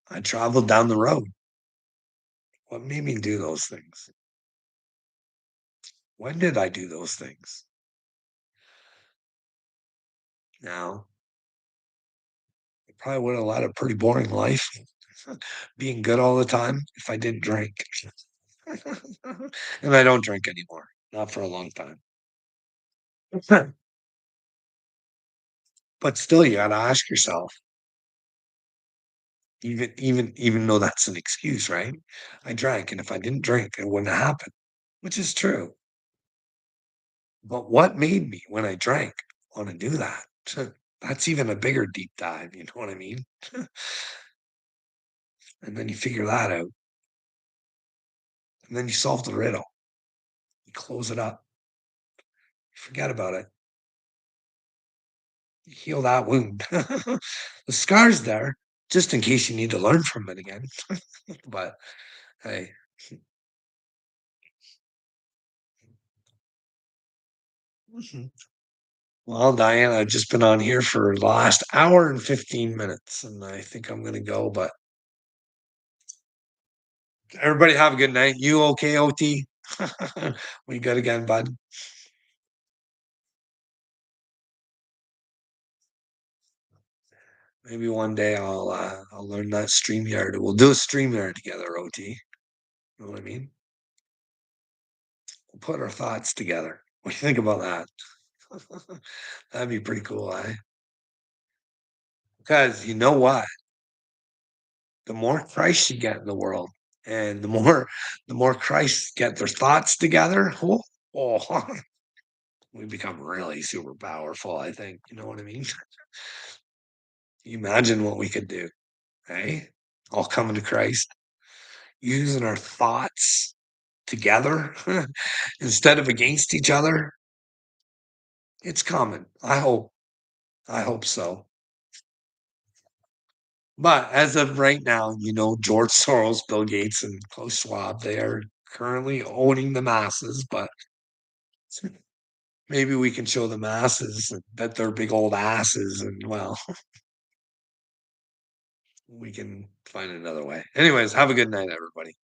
I traveled down the road. What made me do those things? When did I do those things? Now, I probably would have led a pretty boring life, being good all the time if I didn't drink. And I don't drink anymore, not for a long time. But still, you gotta ask yourself, even though that's an excuse, right? I drank, and if I didn't drink, it wouldn't have happened, which is true. But what made me, when I drank, wanna do that? That's even a bigger deep dive, you know what I mean? And then you figure that out, and then you solve the riddle. You close it up. Forget about it. You heal that wound. The scar's there, just in case you need to learn from it again. But hey, mhm. Well, Diane, I've just been on here for the last hour and 15 minutes, and I think I'm gonna go, but everybody have a good night. You okay, OT? We good again, bud? Maybe one day I'll learn that StreamYard. We'll do a StreamYard together, OT. You know what I mean? We'll put our thoughts together. What do you think about that? That'd be pretty cool, eh? Because you know what? The more Christ you get in the world, and the more Christ get their thoughts together, oh, we become really super powerful, I think. You know what I mean? You imagine what we could do, eh? All coming to Christ, using our thoughts together instead of against each other. It's coming. I hope. I hope so. But as of right now, George Soros, Bill Gates, and Klaus Schwab, they are currently owning the masses, but maybe we can show the masses that they're big old asses and, well, we can find another way. Anyways, have a good night, everybody.